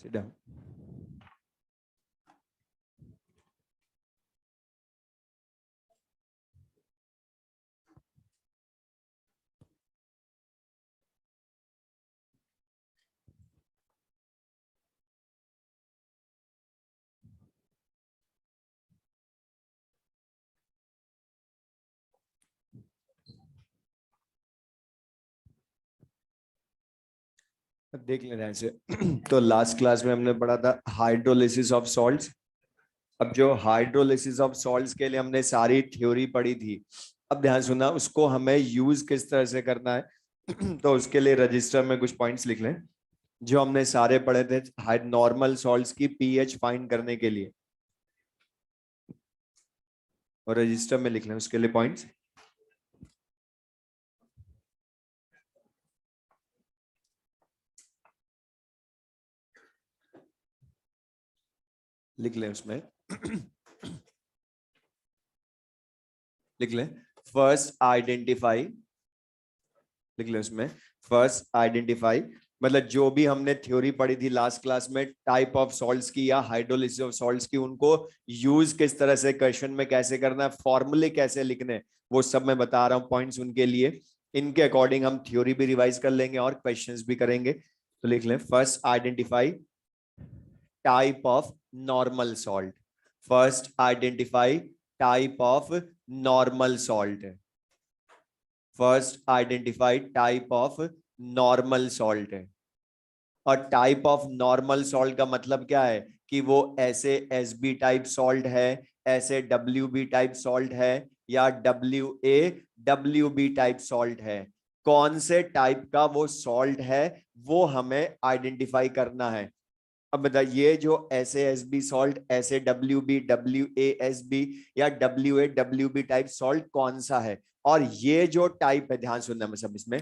Sit down. देख लेना ऐसे। तो लास्ट क्लास में हमने पढ़ा था हाइड्रोलिसिस ऑफ सॉल्ट्स। अब जो हाइड्रोलिसिस ऑफ सॉल्ट्स के लिए हमने सारी थ्योरी पढ़ी थी, अब ध्यान सुनना उसको हमें यूज किस तरह से करना है। तो उसके लिए रजिस्टर में कुछ पॉइंट्स लिख लें जो हमने सारे पढ़े थे नॉर्मल सॉल्ट्स की पीएच फाइंड करने के लिए, और रजिस्टर में लिख लें उसके लिए पॉइंट्स। लिख लें उसमें। लिख लें फर्स्ट आइडेंटिफाई। लिख लें उसमें फर्स्ट आइडेंटिफाई, मतलब जो भी हमने थ्योरी पढ़ी थी लास्ट क्लास में टाइप ऑफ सॉल्ट्स की या हाइड्रोलिसिस ऑफ सॉल्ट्स की, उनको यूज किस तरह से क्वेश्चन में कैसे करना है, फॉर्मूले कैसे लिखने, वो सब मैं बता रहा हूं पॉइंट्स उनके लिए। इनके अकॉर्डिंग हम थ्योरी भी रिवाइज कर लेंगे और क्वेश्चंस भी करेंगे। तो लिख लें first identify type of normal salt. First identify type of normal salt. First identify type of normal salt है। और टाइप ऑफ नॉर्मल सॉल्ट का मतलब क्या है कि वो ऐसे एसबी टाइप सॉल्ट है, ऐसे डब्ल्यूबी टाइप सॉल्ट है, या डब्ल्यूबी टाइप सॉल्ट है। कौन से टाइप का वो सॉल्ट है वो हमें आइडेंटिफाई करना है। अब बताइए ये जो ऐसे एस बी सॉल्ट, ऐसे डब्ल्यू ए एस बी या डब्ल्यू बी टाइप सॉल्ट कौन सा है, और ये जो टाइप है, ध्यान सुनना मैं सब इसमें,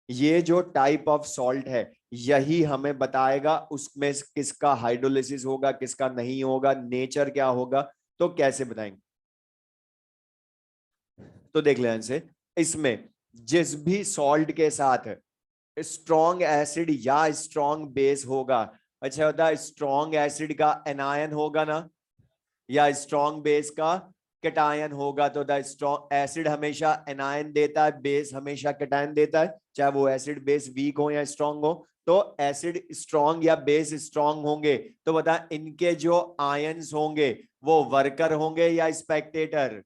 ये जो टाइप ऑफ सॉल्ट है यही हमें बताएगा उसमें किसका हाइड्रोलिसिस होगा किसका नहीं होगा, नेचर क्या होगा। तो कैसे बताएंगे, तो देख लें से इसमें जिस भी सॉल्ट के साथ स्ट्रॉन्ग एसिड या स्ट्रॉन्ग बेस होगा, अच्छा होता है स्ट्रॉन्ग एसिड का एनायन होगा ना, या स्ट्रॉन्ग बेस का कैटायन होगा, तो द स्ट्रॉन्ग एसिड हमेशा एनायन देता है, बेस हमेशा कैटायन देता है, चाहे वो एसिड बेस वीक हो या स्ट्रॉन्ग हो। तो एसिड स्ट्रॉन्ग या बेस स्ट्रॉन्ग होंगे तो बता इनके जो आयंस होंगे वो वर्कर होंगे या स्पेक्टेटर।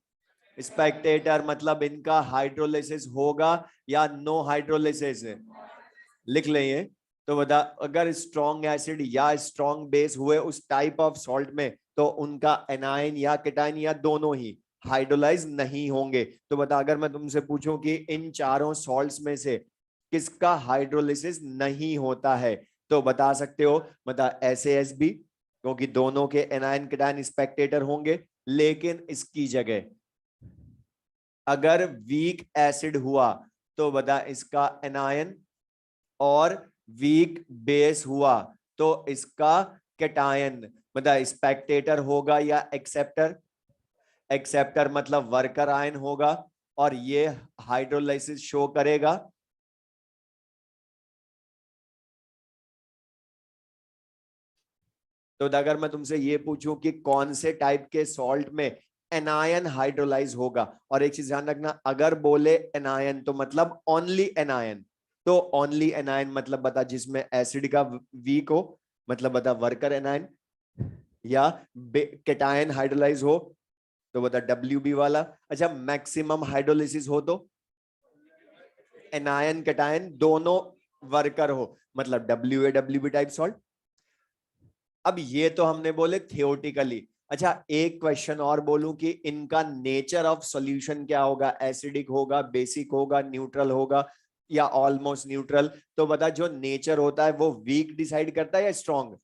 स्पेक्टेटर मतलब इनका हाइड्रोलिसिस होगा या नो हाइड्रोलिसिस। लिख लें ये। तो बता अगर स्ट्रॉन्ग एसिड या स्ट्रॉन्ग बेस हुए उस टाइप ऑफ सॉल्ट में तो उनका एनायन या कैटायन या दोनों ही हाइड्रोलाइज नहीं होंगे। तो बता अगर मैं तुमसे पूछूं कि इन चारों सॉल्ट्स में से किसका हाइड्रोलिसिस नहीं होता है, तो बता सकते हो बता एसएएसबी, क्योंकि दोनों के एनायन कैटायन स्पेक्टेटर होंगे। लेकिन इसकी जगह अगर वीक एसिड हुआ तो बता इसका एनायन, और वीक बेस हुआ तो इसका कैटायन, मतलब स्पेक्टेटर होगा या एक्सेप्टर। एक्सेप्टर मतलब वर्कर आयन होगा, और ये हाइड्रोलाइसिस शो करेगा। तो अगर मैं तुमसे ये पूछूं कि कौन से टाइप के सॉल्ट में एनायन हाइड्रोलाइज होगा, और एक चीज ध्यान रखना अगर बोले एनायन तो मतलब ओनली एनायन। तो ओनली एनायन मतलब बता जिसमें एसिड का वीक हो, मतलब बता वर्कर एनायन, या कैटायन हाइड्रोलाइज हो तो बता डब्ल्यू वाला। अच्छा मैक्सिमम हाइड्रोलिसिस हो तो एनायन कैटायन दोनों वर्कर हो, मतलब डब्ल्यू बी टाइप सॉल्ट। अब ये तो हमने बोले थियोरटिकली। अच्छा एक क्वेश्चन और बोलूं कि इनका नेचर ऑफ सॉल्यूशन क्या होगा, एसिडिक होगा, बेसिक होगा, न्यूट्रल होगा, या ऑलमोस्ट न्यूट्रल। तो बता जो नेचर होता है वो वीक डिसाइड करता है या स्ट्रॉन्ग।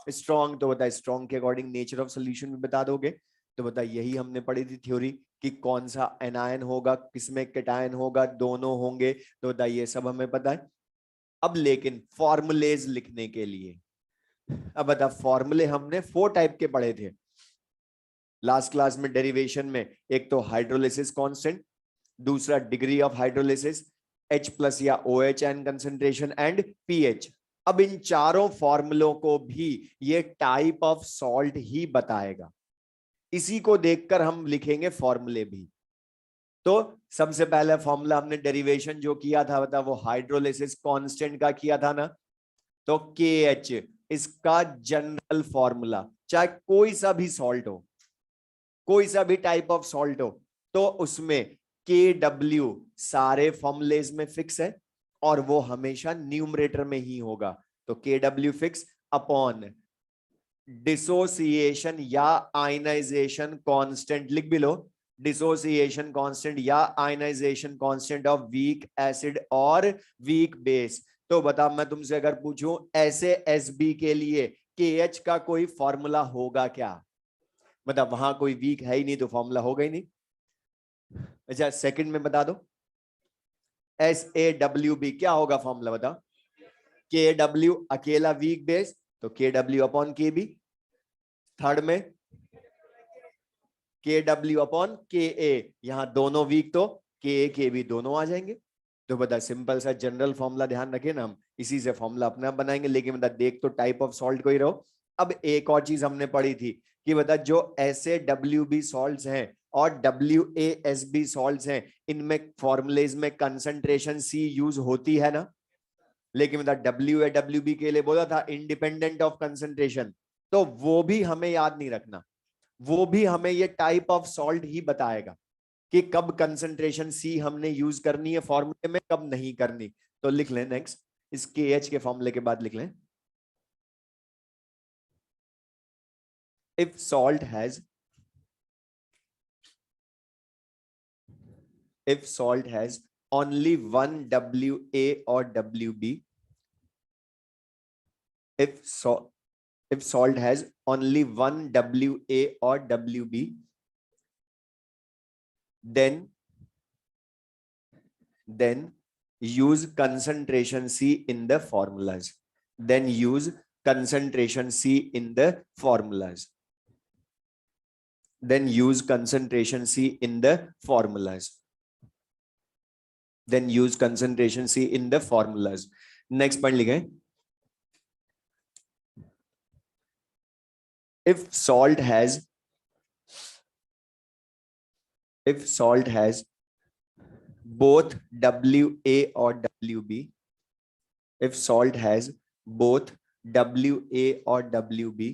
स्ट्रॉन्ग, तो बता स्ट्रॉन्ग के अकॉर्डिंग नेचर ऑफ सॉल्यूशन भी बता दोगे। तो बता यही हमने पढ़ी थी थ्योरी कि कौन सा एनायन होगा किसमें कैटायन होगा, दोनों होंगे। तो बता ये सब हमें पता है। अब लेकिन फॉर्मुलेज लिखने के लिए, अब बता फॉर्मूले हमने 4 टाइप के पढ़े थे लास्ट क्लास में डेरिवेशन में। एक तो हाइड्रोलिसिस कांस्टेंट, दूसरा डिग्री ऑफ हाइड्रोलिसिस, H+ या OH एन कंसेंट्रेशन, एंड पीएच। अब इन चारों फॉर्मूलों को भी ये टाइप ऑफ सॉल्ट ही बताएगा, इसी को देखकर हम लिखेंगे फॉर्मूले भी। तो सबसे पहले फॉर्मूला हमने डेरिवेशन जो किया था बता, वो हाइड्रोलिसिस कांस्टेंट का किया था ना, तो के एच इसका जनरल फॉर्मूला, चाहे कोई सा भी सॉल्ट हो, कोई सा भी टाइप ऑफ सॉल्ट हो, तो उसमें के डब्ल्यू सारे फॉर्मुलेज में फिक्स है और वो हमेशा न्यूमरेटर में ही होगा। तो K W fix upon dissociation या आयनाइजेशन कांस्टेंट, लिख भी लो, डिसोसिएशन कांस्टेंट या ionization constant of weak acid और वीक बेस। तो बता, मैं तुमसे अगर पूछूं ऐसे एसबी के लिए के एच का कोई फॉर्मूला होगा क्या? मतलब वहां कोई वीक है ही नहीं तो फॉर्मूला होगा ही नहीं। अच्छा सेकंड में बता दो, एस ए डब्ल्यू बी क्या होगा फॉर्मूला बता? के डब्ल्यू अकेला वीक बेस, तो के डब्ल्यू अपॉन के बी। थर्ड में के डब्ल्यू अपॉन के ए, यहां दोनों वीक तो के ए के बी दोनों आ जाएंगे। तो बता सिंपल सा जनरल फॉर्मूला ध्यान रखें ना, हम इसी से फॉर्मूला अपने आप बनाएंगे, लेकिन बता देख तो टाइप ऑफ सॉल्ट को ही रहो। अब एक और चीज हमने पढ़ी थी कि बता जो ऐसे डब्ल्यू बी सॉल्ट हैं और W A S B salt हैं, इनमें फॉर्मुलेज में कंसंट्रेशन सी यूज होती है ना, लेकिन बता डब्ल्यू ए डब्ल्यू बी के लिए बोला था इंडिपेंडेंट ऑफ कंसंट्रेशन, तो वो भी हमें याद नहीं रखना, वो भी हमें ये टाइप ऑफ सॉल्ट ही बताएगा कि कब कंसंट्रेशन सी हमने यूज करनी है फॉर्मूले में, कब नहीं करनी। तो लिख लें नेक्स्ट, इस के एच के फॉर्मूले के बाद लिख लें, if salt has, if salt has only one WA or WB, if so, if salt has only one WA or WB, then use concentration C in the formulas. Then use concentration C in the formulas. Then use concentration C in the formulas. Then use concentration C in the formulas. Next point लिखें, if salt has both WA or WB, if salt has both WA or WB,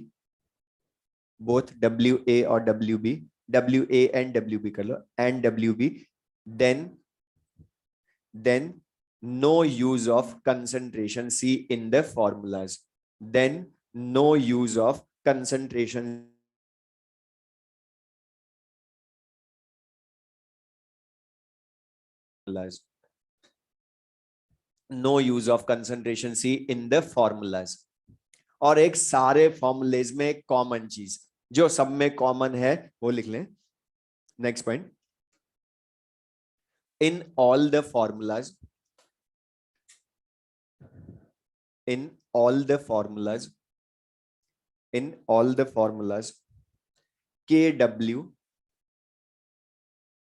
both WA or WB, WA and WB कर लो, and WB, then no use of concentration C in the formulas. Then no use of concentration formulas. No use of concentration C in the formulas. और एक सारे formulas में एक common चीज जो सब में कॉमन है वो लिख लें। Next point, in all the formulas, in all the formulas, in all the formulas के W,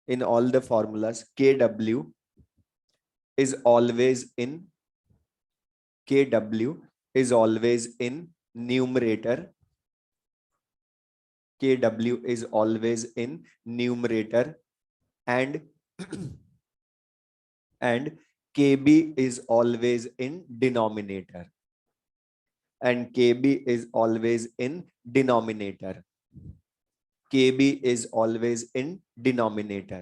in all the formulas kw is always in, kw is always in numerator, kw is always in numerator, and and kb is always in denominator, and kb is always in denominator, kb is always in denominator।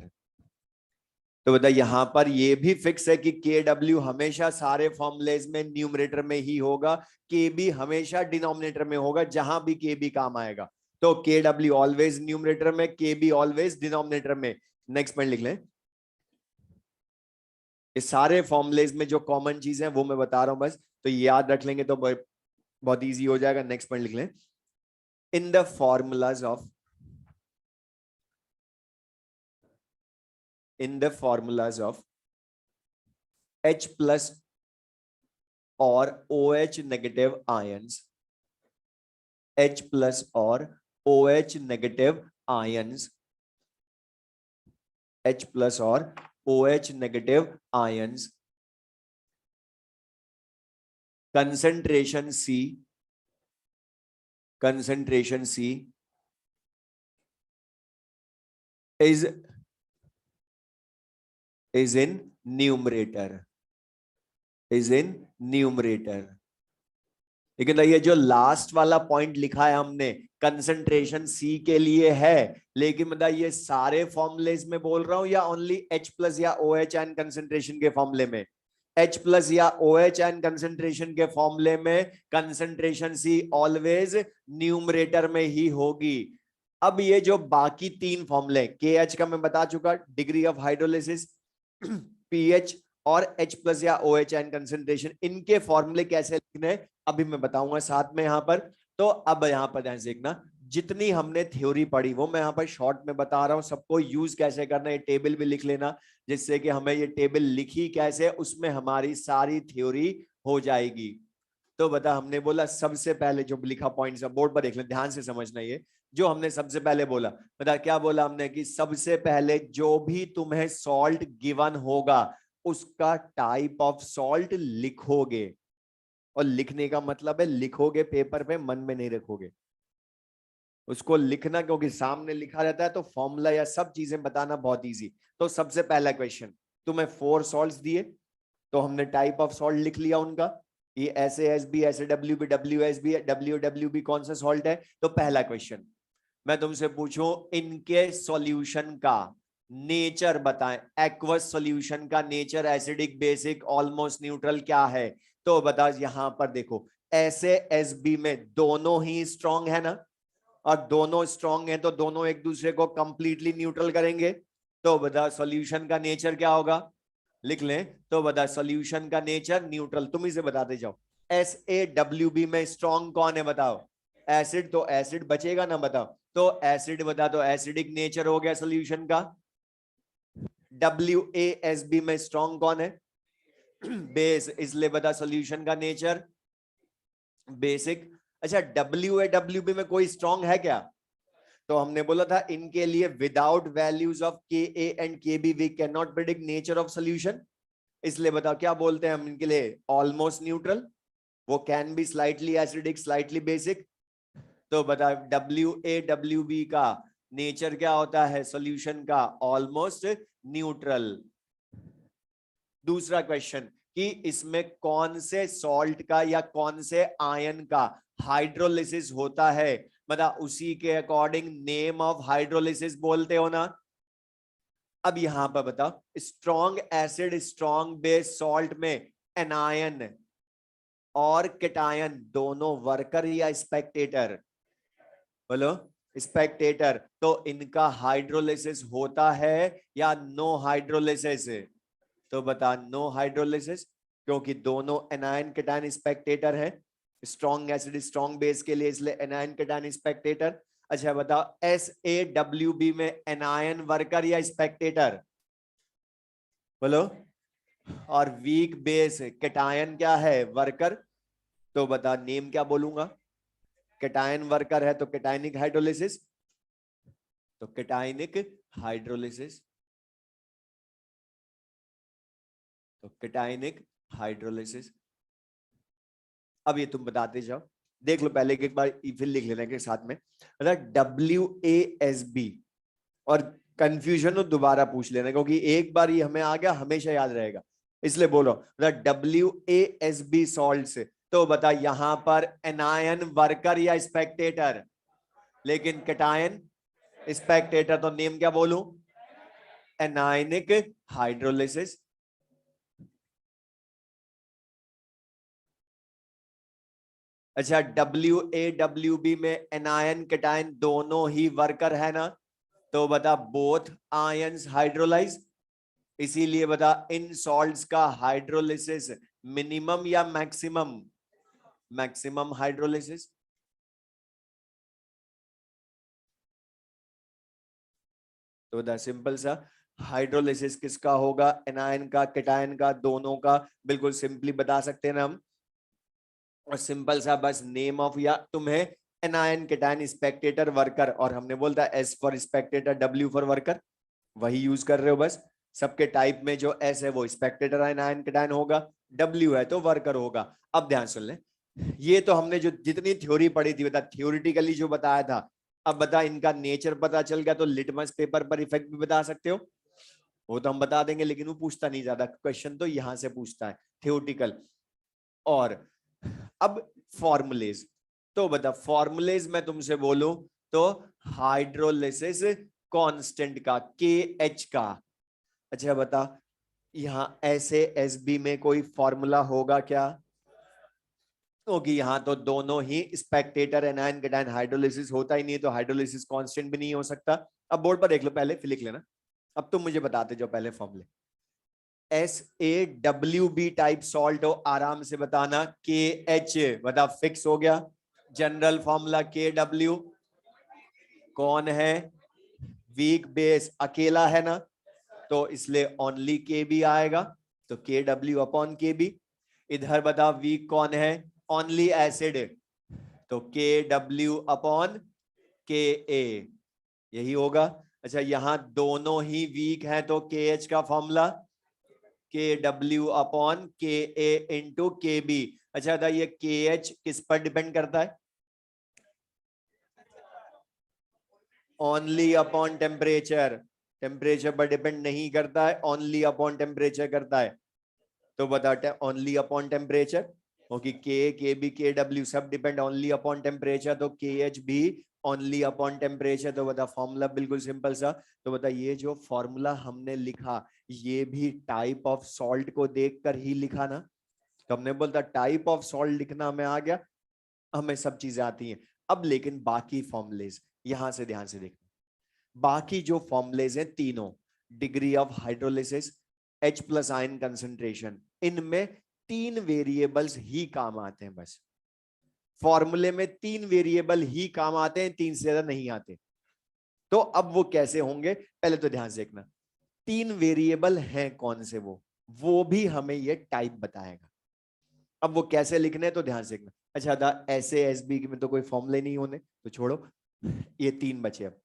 तो बता यहां पर ये भी fix है कि के W हमेशा सारे फॉर्मुलेज में न्यूमरेटर में ही होगा, के बी हमेशा डिनोमिनेटर में होगा, जहां भी के बी काम आएगा। तो के डब्ल्यू ऑलवेज न्यूमरेटर में, के बी ऑलवेज डिनोमिनेटर में। नेक्स्ट पॉइंट लिख लें, इस सारे फॉर्मुलेज में जो कॉमन चीज है वो मैं बता रहा हूं बस, तो याद रख लेंगे तो बहुत ईजी हो जाएगा। नेक्स्ट पॉइंट लिख लें, इन the formulas of, in the formulas of H plus or OH negative ions, H plus or OH negative ions, H plus or OH negative ions concentration C is in numerator, लेकिन ये जो last वाला point लिखा है हमने concentration C के लिए है, लेकिन मतलब ये सारे फॉर्मूलेज में बोल रहा हूं या ओनली H प्लस या OH एंड कंसंट्रेशन के फॉर्मूले में? H प्लस या OH एंड कंसंट्रेशन के फॉर्मूले में कंसंट्रेशन सी ऑलवेज न्यूमरेटर में ही होगी। अब ये जो बाकी तीन फॉर्मूले, KH का मैं बता चुका, डिग्री ऑफ हाइड्रोलिसिस, pH और H प्लस या OH एंड कंसंट्रेशन, इनके फॉर्मूले कैसे लिखने अभी मैं बताऊंगा साथ में यहाँ पर। तो अब यहाँ पर ध्यान से देखना, जितनी हमने थ्योरी पढ़ी वो मैं यहाँ पर शॉर्ट में बता रहा हूँ, सबको यूज कैसे करना है। ये टेबल भी लिख लेना, जिससे कि हमें ये टेबल लिखी कैसे, उसमें हमारी सारी थ्योरी हो जाएगी। तो बता, हमने बोला सबसे पहले जो लिखा पॉइंट्स बोर्ड पर देख लें, ध्यान से समझना। ये जो हमने सबसे पहले बोला, बता क्या बोला हमने, कि सबसे पहले जो भी तुम्हें सॉल्ट गिवन होगा उसका टाइप ऑफ सॉल्ट लिखोगे, और लिखने का मतलब है लिखोगे पेपर पे, मन में नहीं रखोगे उसको लिखना, क्योंकि सामने लिखा रहता है तो फॉर्मूला या सब चीजें बताना बहुत इजी। तो सबसे पहला क्वेश्चन, तुम्हें 4 सॉल्ट्स दिए, तो हमने टाइप ऑफ सॉल्ट लिख लिया उनका, ये SASB, SAWB, WSB, WWB कौन सा सॉल्ट है। तो पहला क्वेश्चन मैं तुमसे पूछूं, इनके सॉल्यूशन का नेचर बताएं, एक्वस सॉल्यूशन का nature acidic, basic, almost neutral क्या है। तो बता, यहां पर देखो SASB में दोनों ही स्ट्रॉन्ग है ना, और दोनों स्ट्रॉन्ग है तो दोनों एक दूसरे को कंप्लीटली न्यूट्रल करेंगे। तो बता सॉल्यूशन का नेचर क्या होगा, लिख लें। तो बता सॉल्यूशन का नेचर न्यूट्रल, तुम ही से बताते जाओ। SAWB में स्ट्रॉन्ग कौन है बताओ, एसिड, तो एसिड बचेगा ना, बताओ। तो एसिड बता, तो एसिडिक नेचर हो गया सॉल्यूशन का। WASB में स्ट्रॉन्ग कौन है, बेस, इसलिए बता सॉल्यूशन का नेचर बेसिक। अच्छा, WAWB में कोई स्ट्रॉन्ग है क्या, तो हमने बोला था इनके लिए without values of Ka and Kb we can not predict nature of solution, इसलिए बताओ क्या बोलते हैं हम इनके लिए, ऑलमोस्ट न्यूट्रल। वो can be slightly acidic, slightly basic. तो बता WAWB का नेचर क्या होता है सॉल्यूशन का, ऑलमोस्ट न्यूट्रल। दूसरा क्वेश्चन, कि इसमें कौन से सॉल्ट का या कौन से आयन का हाइड्रोलिसिस होता है, मतलब उसी के अकॉर्डिंग नेम ऑफ हाइड्रोलिसिस बोलते हो ना। अब यहां पर बताओ, strong acid, strong base salt में एनायन और केटायन दोनों वर्कर या स्पेक्टेटर, बोलो स्पेक्टेटर। तो इनका हाइड्रोलिसिस होता है या नो हाइड्रोलिसिस, तो बता नो हाइड्रोलिसिस, क्योंकि दोनों एनायन केटायन स्पेक्टेटर है, स्ट्रॉन्ग एसिड स्ट्रॉन्ग बेस के लिए, इसलिए एनायन केटायन स्पेक्टेटर। अच्छा बताओ SAWB में एनायन वर्कर या स्पेक्टेटर, बोलो। और वीक बेस केटायन क्या है, वर्कर। तो बता नेम क्या बोलूंगा, केटायन वर्कर है तो केटायनिक हाइड्रोलिसिस, तो केटायनिक हाइड्रोलिसिस, तो केटायनिक हाइड्रोलिसिस। अब ये तुम बताते जाओ, देख लो पहले एक बार फिर लिख लेना के साथ में, मतलब WASB, और कंफ्यूजन हो दोबारा पूछ लेना, क्योंकि एक बार ये हमें आ गया हमेशा याद रहेगा, इसलिए बोलो मतलब WASB सॉल्ट से। तो बता यहां पर एनायन वर्कर या स्पेक्टेटर, लेकिन केटायन स्पेक्टेटर, तो नेम क्या बोलूं, एनायनिक हाइड्रोलिसिस। अच्छा, WAWB में एनायन केटायन दोनों ही वर्कर है ना, तो बता बोथ आयंस हाइड्रोलाइज, इसीलिए बता इन सॉल्ट्स का हाइड्रोलिसिस मिनिमम या मैक्सिमम, मैक्सिमम हाइड्रोलिसिस। तो बता सिंपल सा हाइड्रोलिसिस किसका होगा, एनायन का, केटायन का, दोनों का, बिल्कुल सिंपली बता सकते हैं ना हम। और सिंपल सा बस नेम ऑफ, या तुम्हें एनायन केटायन स्पेक्टेटर वर्कर, और हमने बोलता S for Spectator W for worker, वही यूज कर रहे हो बस। सबके टाइप में जो S है वो स्पेक्टेटर आयन कैटायन होगा, W है तो वर्कर होगा। अब ध्यान सुन ले, ये तो हमने जो जितनी थ्योरी पढ़ी थी, बता थ्योरिटिकली जो बताया था, अब बता इनका नेचर पता चल गया तो लिटमस पेपर पर इफेक्ट भी बता सकते हो, वो तो हम बता देंगे, लेकिन वो पूछता नहीं ज्यादा क्वेश्चन, तो यहां से पूछता है थ्योरेटिकल। और अब फॉर्मुलेज, तो बता फॉर्मुलेज मैं तुमसे बोलूं तो हाइड्रोलिसिस कांस्टेंट का, KH का, अच्छा बता यहां ऐसे SB में कोई फॉर्मूला होगा क्या? क्योंकि यहां तो दोनों ही स्पेक्टेटर एनायन कैटायन, हाइड्रोलिसिस होता ही नहीं है तो हाइड्रोलिसिस कांस्टेंट भी नहीं हो सकता। अब बोर्ड पर देख लो, पहले फिर लिख लेना, अब तुम मुझे बताते जाओ पहले फॉर्मूले। SaWb टाइप सॉल्ट हो, आराम से बताना, KH बता फिक्स हो गया, जनरल फॉर्मूला KW, कौन है? वीक बेस अकेला है ना, तो इसलिए ओनली KB आएगा, तो KW अपॉन KB। इधर बता वीक कौन है? ओनली एसिड, तो KW अपॉन KA, यही होगा। अच्छा यहां दोनों ही वीक हैं तो KH का formula KW upon KA into KB। अच्छा था ये KH किस पर डिपेंड करता है? ओनली अपॉन टेम्परेचर, टेम्परेचर पर डिपेंड नहीं करता है, ओनली अपॉन टेम्परेचर करता है, तो बता ओनली अपॉन टेम्परेचर, क्योंकि KB KW सब डिपेंड ओनली अपॉन टेम्परेचर, तो KH भी ओनली अपॉन टेम्परेचर। तो बता फॉर्मूला बिल्कुल सिंपल सा, तो बता ये जो फॉर्मूला हमने लिखा ये भी टाइप ऑफ सॉल्ट को देखकर ही लिखा ना, तो हमने बोलता टाइप ऑफ सॉल्ट लिखना हमें आ गया, हमें सब चीजें आती हैं। अब लेकिन बाकी फॉर्मुलेज यहां से ध्यान से देखना, बाकी जो फॉर्मुलेज हैं तीनों, degree of hydrolysis, H plus ion concentration, इनमें 3 वेरिएबल्स ही काम आते हैं बस, फॉर्मूले में 3 वेरिएबल ही काम आते हैं, 3 से ज्यादा नहीं आते। तो अब वो कैसे होंगे पहले तो ध्यान से देखना, 3 वेरिएबल हैं कौन से, वो भी हमें ये टाइप बताएगा। अब वो कैसे लिखने हैं तो ध्यान से देखना। अच्छा था ऐसे SB में तो कोई फॉर्मूले नहीं होने, तो छोड़ो, ये 3 बचे। अब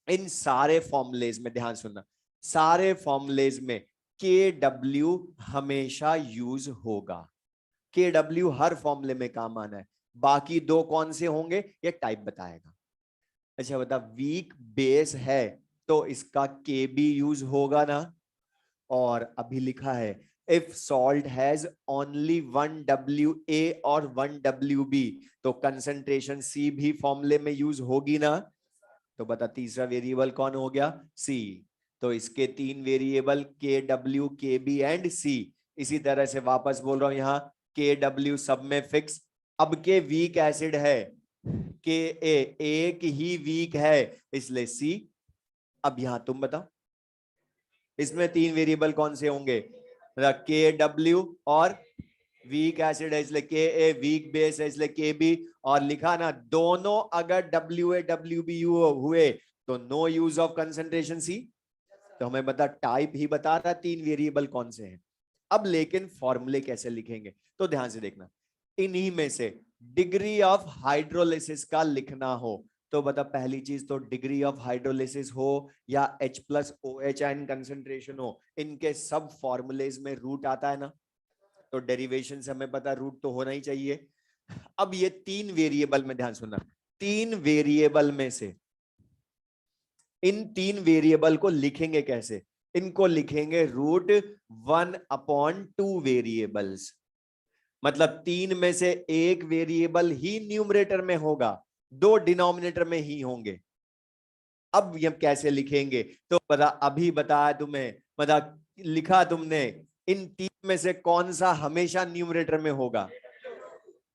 इन सारे फॉर्मुलेज में ध्यान सुनना, सारे फॉर्मुलेज में KW हमेशा यूज होगा, KW हर फॉर्मूले में काम आना है। बाकी 2 कौन से होंगे ये टाइप बताएगा। अच्छा बता वीक बेस है तो इसका KB यूज होगा ना, और अभी लिखा है if salt has only 1 WA और 1 WB, तो कंसंट्रेशन C भी फॉर्मूले में यूज होगी ना, तो बता तीसरा वेरिएबल कौन हो गया? C। तो इसके 3 variable KW KB and C। इसी तरह से वापस बोल रहा हूं यहां KW सब में फिक्स, अब के वीक एसिड है KA एक ही वीक है इसलिए C। अब यहां तुम बताओ इसमें 3 वेरिएबल कौन से होंगे? KW और वीक एसिड है इसलिए KA, वीक बेस है इसलिए KB, और लिखा ना दोनों अगर WA WB हुए तो no use of concentration C। तो हमें बता टाइप ही बता रहा 3 वेरिएबल कौन से हैं। अब लेकिन फॉर्मूले कैसे लिखेंगे तो ध्यान से देखना, इन्हीं में से डिग्री ऑफ हाइड्रोलिसिस का लिखना हो तो बता पहली चीज तो डिग्री ऑफ हाइड्रोलिसिस हो या H plus OH ion concentration हो, इनके सब फॉर्मुलेज में रूट आता है ना, तो डेरिवेशन से हमें पता रूट तो होना ही चाहिए। अब ये 3 वेरिएबल में ध्यान सुनना, 3 वेरिएबल में से इन 3 वेरिएबल को लिखेंगे कैसे? इनको लिखेंगे √1/2 वेरिएबल्स, मतलब 3 में से एक वेरिएबल ही न्यूमरेटर में होगा, 2 डिनोमिनेटर में ही होंगे। अब ये कैसे लिखेंगे तो बता, अभी बताया तुम्हें, बता लिखा तुमने इन 3 में से कौन सा हमेशा न्यूमरेटर में होगा?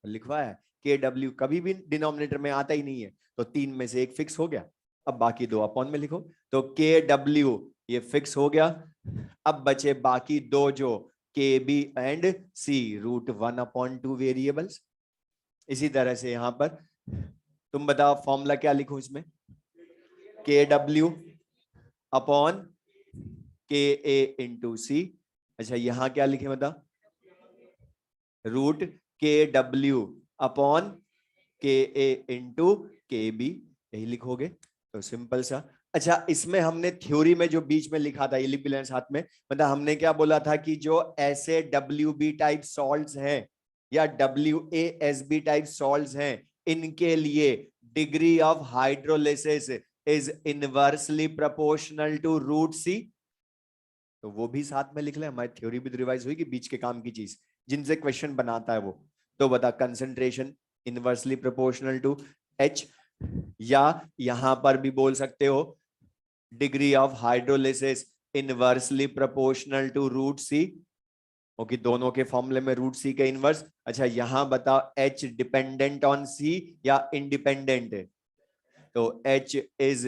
लिखवा है KW कभी भी डिनोमिनेटर में आता ही नहीं है, तो 3 में से एक फिक्स हो गया। अब बाकी 2 अपॉन में लिखो, तो KW ये फिक्स हो गया। अब बचे बाकी 2 जो KB एंड C, √1/2 वेरिएबल्स। इसी तरह से यहां पर तुम बताओ फॉर्मूला क्या लिखो इसमें? KW upon KA into C। अच्छा यहां क्या लिखे बता? √KW upon KA into KB, यही लिखोगे। तो सिंपल सा अच्छा, इसमें हमने थ्योरी में जो बीच में लिखा था, ये लिख भी लेना साथ में, मतलब हमने क्या बोला था कि जो ऐसे WB टाइप सॉल्ट्स हैं या WASB टाइप सॉल्ट्स हैं, इनके लिए degree of hydrolysis is inversely proportional to root C. तो वो भी साथ में लिख ले, हमारी थ्योरी भी रिवाइज हुई कि बीच के काम की चीज जिनसे क्वेश्चन बनाता है वो। तो बता, concentration inversely proportional to H, या यहां पर भी बोल सकते हो degree of hydrolysis inversely proportional to root C, क्योंकि दोनों के फॉर्मूले में रूट सी का इनवर्स। अच्छा, यहां बताओ H डिपेंडेंट ऑन C या इंडिपेंडेंट है? तो H is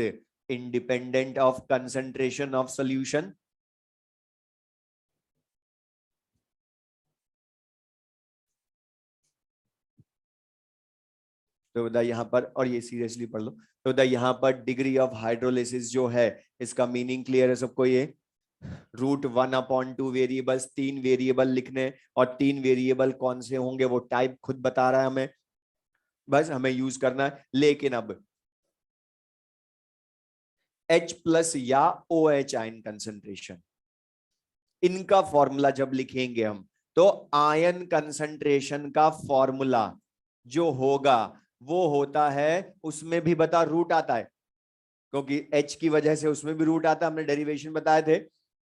independent of concentration of solution. तो बता यहां पर, और ये सीरियसली पढ़ लो, तो बता यहां पर डिग्री ऑफ हाइड्रोलिसिस जो है, इसका मीनिंग क्लियर है सबको? ये √1/2 वेरिएबल्स, 3 वेरिएबल लिखने, और 3 वेरिएबल कौन से होंगे वो टाइप खुद बता रहा है हमें, बस हमें यूज करना है। लेकिन अब H+ या OH आयन कंसंट्रेशन, इनका फॉर्मूला जब लिखेंगे हम, तो आयन कंसंट्रेशन का फॉर्मूला जो होगा वो होता है, उसमें भी बता रूट आता है, क्योंकि H की वजह से उसमें भी रूट आता है, हमने डेरिवेशन बताए थे।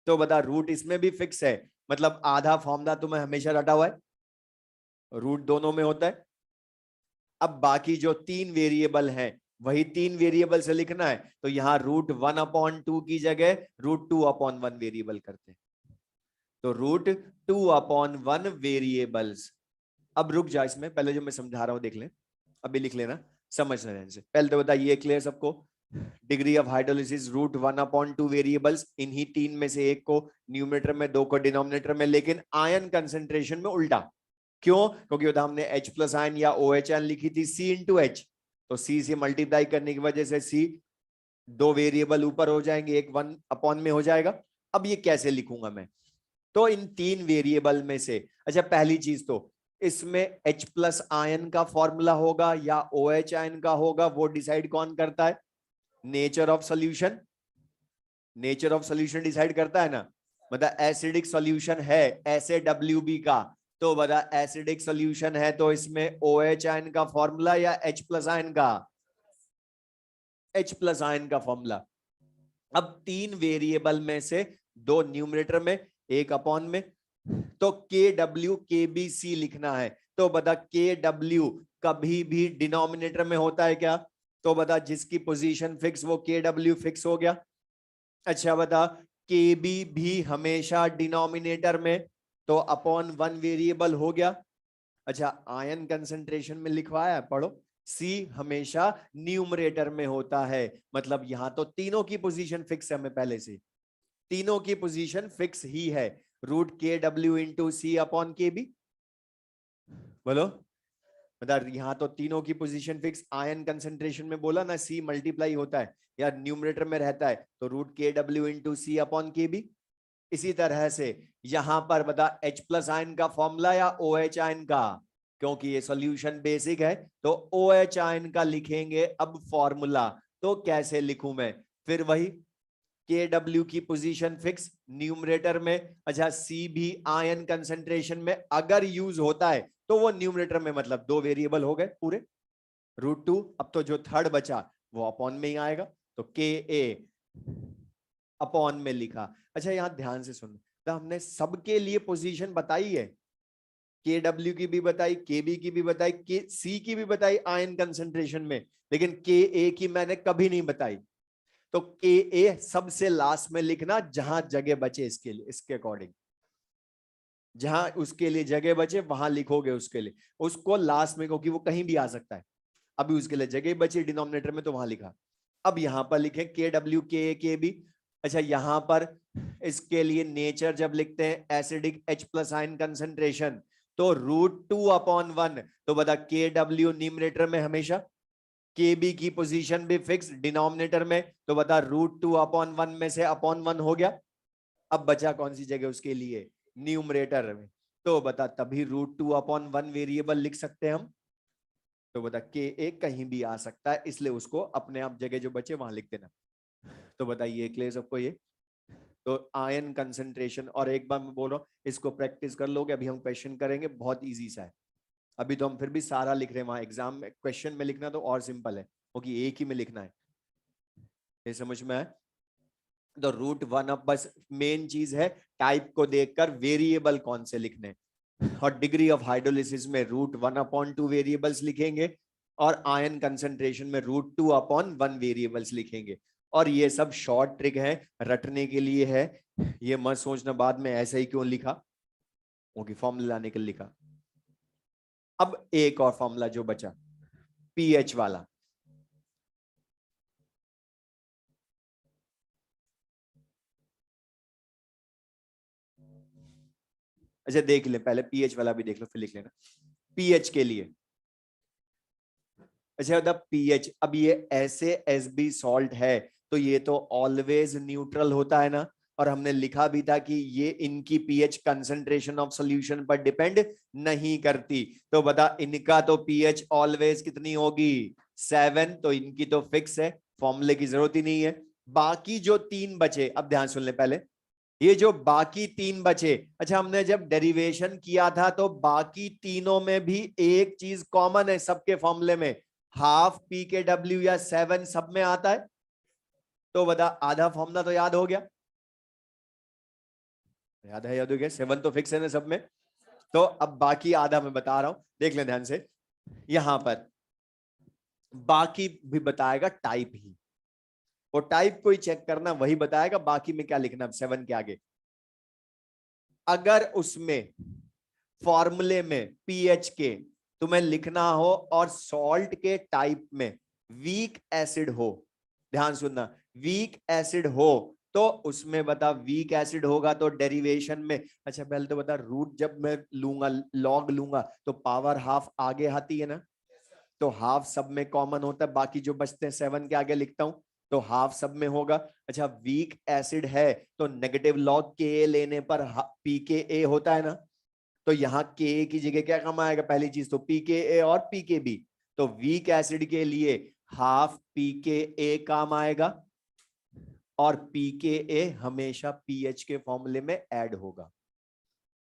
तो बता, रूट इसमें भी फिक्स है, मतलब आधा फॉर्मूला तुम्हें हमेशा रटा हुआ है, रूट दोनों में होता है। अब बाकी जो 3 वेरिएबल हैं, वही 3 वेरिएबल से लिखना है, तो यहां √1/2 की जगह √2/1 वेरिएबल करते हैं। तो √2/1 वेरिएबल्स। अब रुक जा, इसमें पहले जो मैं समझा रहा हूं देख लें, अभी लिख लेना, समझ लेने से पहले तो बता, ये क्लियर सबको? डिग्री ऑफ हाइड्रोलिसिस √1/2 वेरिएबल्स, इन्हीं 3 में से एक को न्यूमरेटर में, 2 को डिनोमिनेटर में, लेकिन आयन कंसंट्रेशन में उल्टा। क्यों? क्योंकि हमने H+ आयन या OH आयन लिखी थी C×H, तो C से मल्टीप्लाई करने की वजह से C 2 वेरिएबल ऊपर हो जाएंगे, एक 1/, में हो जाएगा। अब ये कैसे लिखूंगा मैं? तो इन 3 वेरिएबल में से, अच्छा पहली चीज तो इसमें H+ आयन का फॉर्मूला होगा या OH आयन का होगा, वो डिसाइड कौन करता है? Nature of solution. Nature of solution decide करता है ना, मतलब एसिडिक सॉल्यूशन है ऐसे WB का, तो बता एसिडिक सॉल्यूशन है तो इसमें OH आयन का फॉर्मूला या H+ आयन का? H+ आयन का फॉर्मूला। अब 3 वेरिएबल में से 2 न्यूमरेटर में, 1 में, तो KW KBC लिखना है। तो बता KW कभी भी डिनोमिनेटर में होता है क्या? तो बता जिसकी पोजीशन फिक्स वो KW फिक्स हो गया। अच्छा बता, KB भी हमेशा डिनोमिनेटर में, तो /1 वेरिएबल हो गया। अच्छा, आयन कंसंट्रेशन में लिखवाया, पढ़ो, C हमेशा न्यूमरेटर में होता है, मतलब यहां तो तीनों की पोजीशन फिक्स है, हमें पहले से तीनों की पोजीशन फिक्स ही है, √KW×C/KB। बोलो, मतलब यहां तो तीनों की पोजीशन फिक्स, आयन कंसंट्रेशन में बोला ना C मल्टीप्लाई होता है या न्यूमरेटर में रहता है, तो √KW×C/KB। इसी तरह से यहां पर बता H+ आयन का फॉर्मूला या OH आयन का, क्योंकि ये सॉल्यूशन बेसिक है, तो OH आयन का लिखेंगे अब फॉर्मूला। तो कैसे लिखूं मैं? फिर वही KW की पोजीशन फिक्स न्यूमरेटर में। अच्छा, C भी आयन कंसंट्रेशन में अगर यूज होता है तो वो न्यूमरेटर में, मतलब 2 वेरिएबल हो गए पूरे, √2। अब तो जो थर्ड बचा वो अपॉन में ही आएगा, तो KA अपॉन में लिखा। अच्छा, यहां ध्यान से सुन, तो हमने सबके लिए पोजीशन बताई है, KW की भी बताई, KB की भी बताई, C की भी बताई आयन कंसंट्रेशन में, लेकिन KA की मैंने कभी नहीं बताई। तो KA सबसे लास्ट में लिखना, जहां जगह बचे इसके लिए, इसके अकॉर्डिंग जहां उसके लिए जगह बचे वहां लिखोगे उसके लिए, उसको लास्ट में, क्योंकि वो कहीं भी आ सकता है। अभी उसके लिए जगह बची डिनोमिनेटर में, तो वहां लिखा। अब यहां पर लिखे KW KA KB। अच्छा, यहां पर इसके लिए नेचर जब लिखते हैं एसिडिक H+ आयन कंसंट्रेशन, तो √2/1, तो बता KW न्यूमरेटर में हमेशा, KB की पोजीशन भी फिक्स डिनोमिनेटर में, तो बता √2/1 में से /1 हो गया। अब बचा कौन सी जगह उसके लिए? न्यूमरेटर में। तो बता तभी √2/1 वेरिएबल लिख सकते हैं हम। तो बता KA कहीं भी आ सकता है, इसलिए उसको अपने आप जगह जो बचे वहां लिख देना। तो बताइए क्लियर सबको ये? तो आयन कंसंट्रेशन, और एक बार मैं बोल रहा हूँ इसको प्रैक्टिस कर लोगे, अभी हम क्वेश्चन करेंगे, बहुत इजी सा है। अभी तो हम फिर भी सारा लिख रहे हैं, वहां एग्जाम में क्वेश्चन में लिखना तो और सिंपल है, क्योंकि एक ही में लिखना है। ये समझ में आए? तो रूट वन अप, बस मेन चीज है टाइप को देखकर वेरिएबल कौन से लिखने, और डिग्री ऑफ हाइड्रोलिसिस में root one upon two variables लिखेंगे, और आयन कंसंट्रेशन में root two upon one variables लिखेंगे। और ये सब शॉर्ट ट्रिक है, रटने के लिए है, ये मत सोचना बाद में ऐसा ही क्यों लिखा, क्योंकि फॉर्मूला लाने के लिए लिखा। अब एक और फॉर्मूला जो बचा, पीएच वाला। अच्छा देख ले, पहले पीएच वाला भी देख लो फिर लिख लेना। पीएच के लिए, अच्छा द पीएच, अब ये ऐसे एसबी सॉल्ट है तो ये तो ऑलवेज न्यूट्रल होता है ना, और हमने लिखा भी था कि ये इनकी पीएच कंसंट्रेशन ऑफ सॉल्यूशन पर डिपेंड नहीं करती। तो बता, इनका तो पीएच ऑलवेज कितनी होगी, 7, तो इनकी तो फिक्स है, फॉर्मूले की जरूरत ही नहीं है। बाकी जो तीन बचे, अब ध्यान सुन ले पहले, ये जो बाकी तीन बचे, अच्छा हमने जब डेरिवेशन किया था तो बाकी तीनों में भी एक चीज कॉमन है सबके फॉर्मूले में, हाफ पी के डब्ल्यू या 7 सब में आता है। तो बता, आधा फॉर्मूला तो याद हो गया, याद हो गया, 7 तो फिक्स है ना सब में। तो अब बाकी आधा मैं बता रहा हूं, देख ले ध्यान से, यहां पर बाकी भी बताएगा टाइप ही, वो टाइप को ही चेक करना, वही बताएगा बाकी में क्या लिखना 7 के आगे। अगर उसमें फॉर्मूले में पीएच के तुम्हें लिखना हो और सॉल्ट के टाइप में वीक एसिड हो, ध्यान सुनना, वीक एसिड हो तो उसमें बता, वीक एसिड होगा तो डेरिवेशन में, अच्छा पहले तो बता, रूट जब मैं लूंगा, लॉग लूंगा तो पावर हाफ आगे आती है ना, तो हाफ सब में कॉमन होता है, बाकी जो बचते हैं 7 के आगे लिखता हूं, तो हाफ सब में होगा। अच्छा वीक एसिड है तो नेगेटिव लॉग के लेने पर पी के ए होता है ना, तो यहाँ के की जगह क्या काम आएगा, पहली चीज तो पी के ए और पी के बी, तो वीक एसिड के लिए हाफ पी के ए काम आएगा, और पी के ए हमेशा पीएच के फॉर्मूले में ऐड होगा,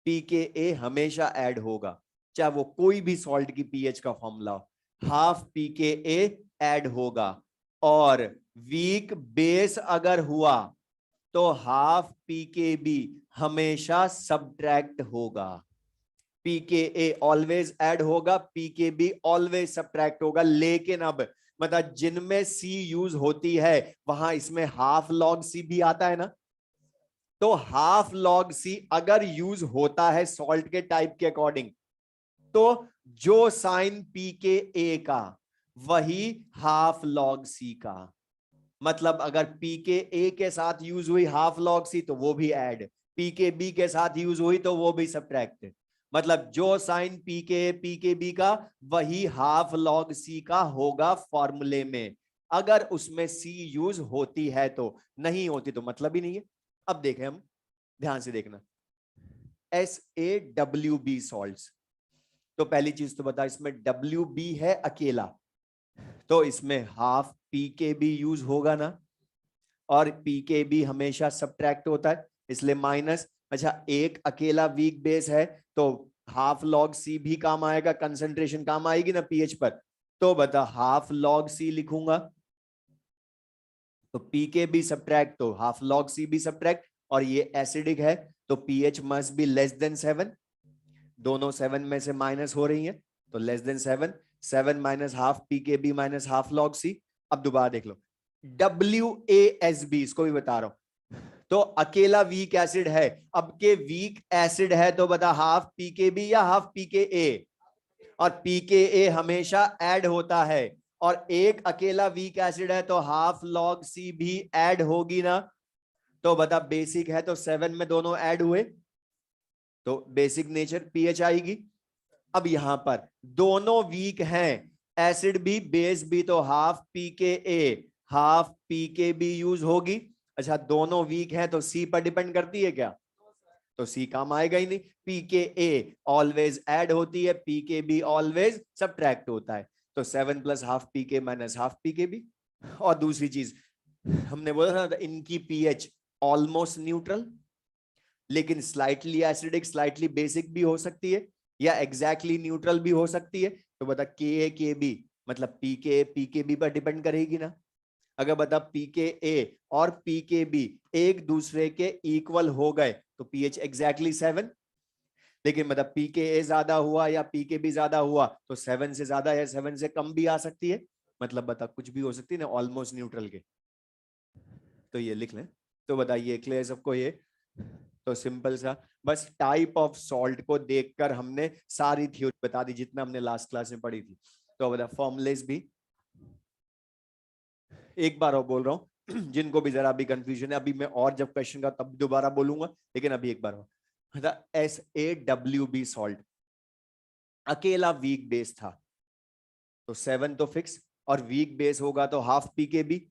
पी के ए हमेशा ऐड होगा, चाहे वो कोई भी सॉल्ट की पीएच का फॉर्मूला हो, हाफ पी के ए ऐड होगा। और वीक बेस अगर हुआ तो हाफ पी के बी हमेशा सब्ट्रैक्ट होगा, पीके ऑलवेज ऐड होगा, पीके ऑलवेज सब्ट्रैक्ट होगा। लेकिन अब मतलब जिनमें सी यूज होती है वहां इसमें हाफ लॉग सी भी आता है ना, तो हाफ लॉग सी अगर यूज होता है सॉल्ट के टाइप के अकॉर्डिंग, तो जो साइन पी के ए का वही हाफ लॉग सी का, मतलब अगर पी के ए के साथ यूज हुई हाफ लॉग सी तो वो भी ऐड, पी के बी के साथ यूज हुई तो वो भी सब्ट्रैक्ट, मतलब जो साइन पी के बी का वही हाफ लॉग सी का होगा फॉर्मूले में, अगर उसमें सी यूज होती है तो, नहीं होती तो मतलब ही नहीं है। अब देखें हम, ध्यान से देखना, SaWb सॉल्ट्स, तो पहली चीज तो बता, इसमें WB है अकेला, तो इसमें हाफ पीकेबी यूज होगा ना, और पीकेबी हमेशा सब्ट्रैक्ट होता है इसलिए माइनस। अच्छा एक अकेला वीक बेस है तो हाफ लॉग सी भी काम आएगा, कंसंट्रेशन काम आएगी ना पीएच पर, तो बता हाफ लॉग सी लिखूंगा, तो पीकेबी सब्ट्रैक्ट तो हाफ लॉग सी भी सब्ट्रैक्ट, और ये एसिडिक है तो pH must be less than 7, दोनों 7 में से माइनस हो रही हैं तो less than 7, 7 minus half pKb minus half log C. अब दोबारा देख लो, WASB इसको भी बता रहा हूं, तो अकेला वीक एसिड है, अब के वीक एसिड है तो बता हाफ पीकेबी या हाफ पीकेए, और पीकेए हमेशा ऐड होता है, और एक अकेला वीक एसिड है तो हाफ लॉग सी भी ऐड होगी ना, तो बता बेसिक है तो 7 में दोनों ऐड हुए तो बेसिक नेचर पीएच आएगी। अब यहां पर दोनों वीक हैं, एसिड भी बेस भी, तो half pKa half pKb use होगी। अच्छा दोनों वीक हैं तो सी पर डिपेंड करती है क्या, तो सी काम आएगा ही नहीं, पीकेए ऑलवेज ऐड होती है, पीकेबी ऑलवेज सब्ट्रैक्ट होता है, तो 7 प्लस हाफ पीके माइनस हाफ पीकेबी। और दूसरी चीज, हमने बोला था इनकी पीएच ऑलमोस्ट न्यूट्रल, लेकिन स्लाइटली एसिडिक स्लाइटली बेसिक भी हो सकती है या एग्जैक्टली न्यूट्रल भी हो सकती है। तो बता के के बी मतलब पी के बी पर डिपेंड करेगी ना। अगर बता पी के ए और पी के बी एक दूसरे के इक्वल हो गए तो पीएच एग्जैक्टली 7, लेकिन मतलब पी के ए ज्यादा हुआ या पी के बी ज्यादा हुआ तो 7 से ज्यादा या 7 से कम भी आ सकती है। मतलब बता कुछ भी हो सकती है ना ऑलमोस्ट न्यूट्रल के। तो ये लिख लें। तो बताइए क्लियर सबको ये। तो सिंपल सा बस टाइप ऑफ सॉल्ट को देखकर हमने सारी थ्योरी बता दी जितना हमने लास्ट क्लास में पढ़ी थी। तो बता फॉर्मुलेस भी एक बार और बोल रहा हूं जिनको भी जरा भी कंफ्यूजन है, अभी मैं और जब क्वेश्चन का तब दोबारा बोलूंगा, लेकिन अभी एक बार और SaWb सॉल्ट अकेला वीक बेस था तो 7 तो फिक्स, और वीक बेस होगा तो हाफ पी के बी,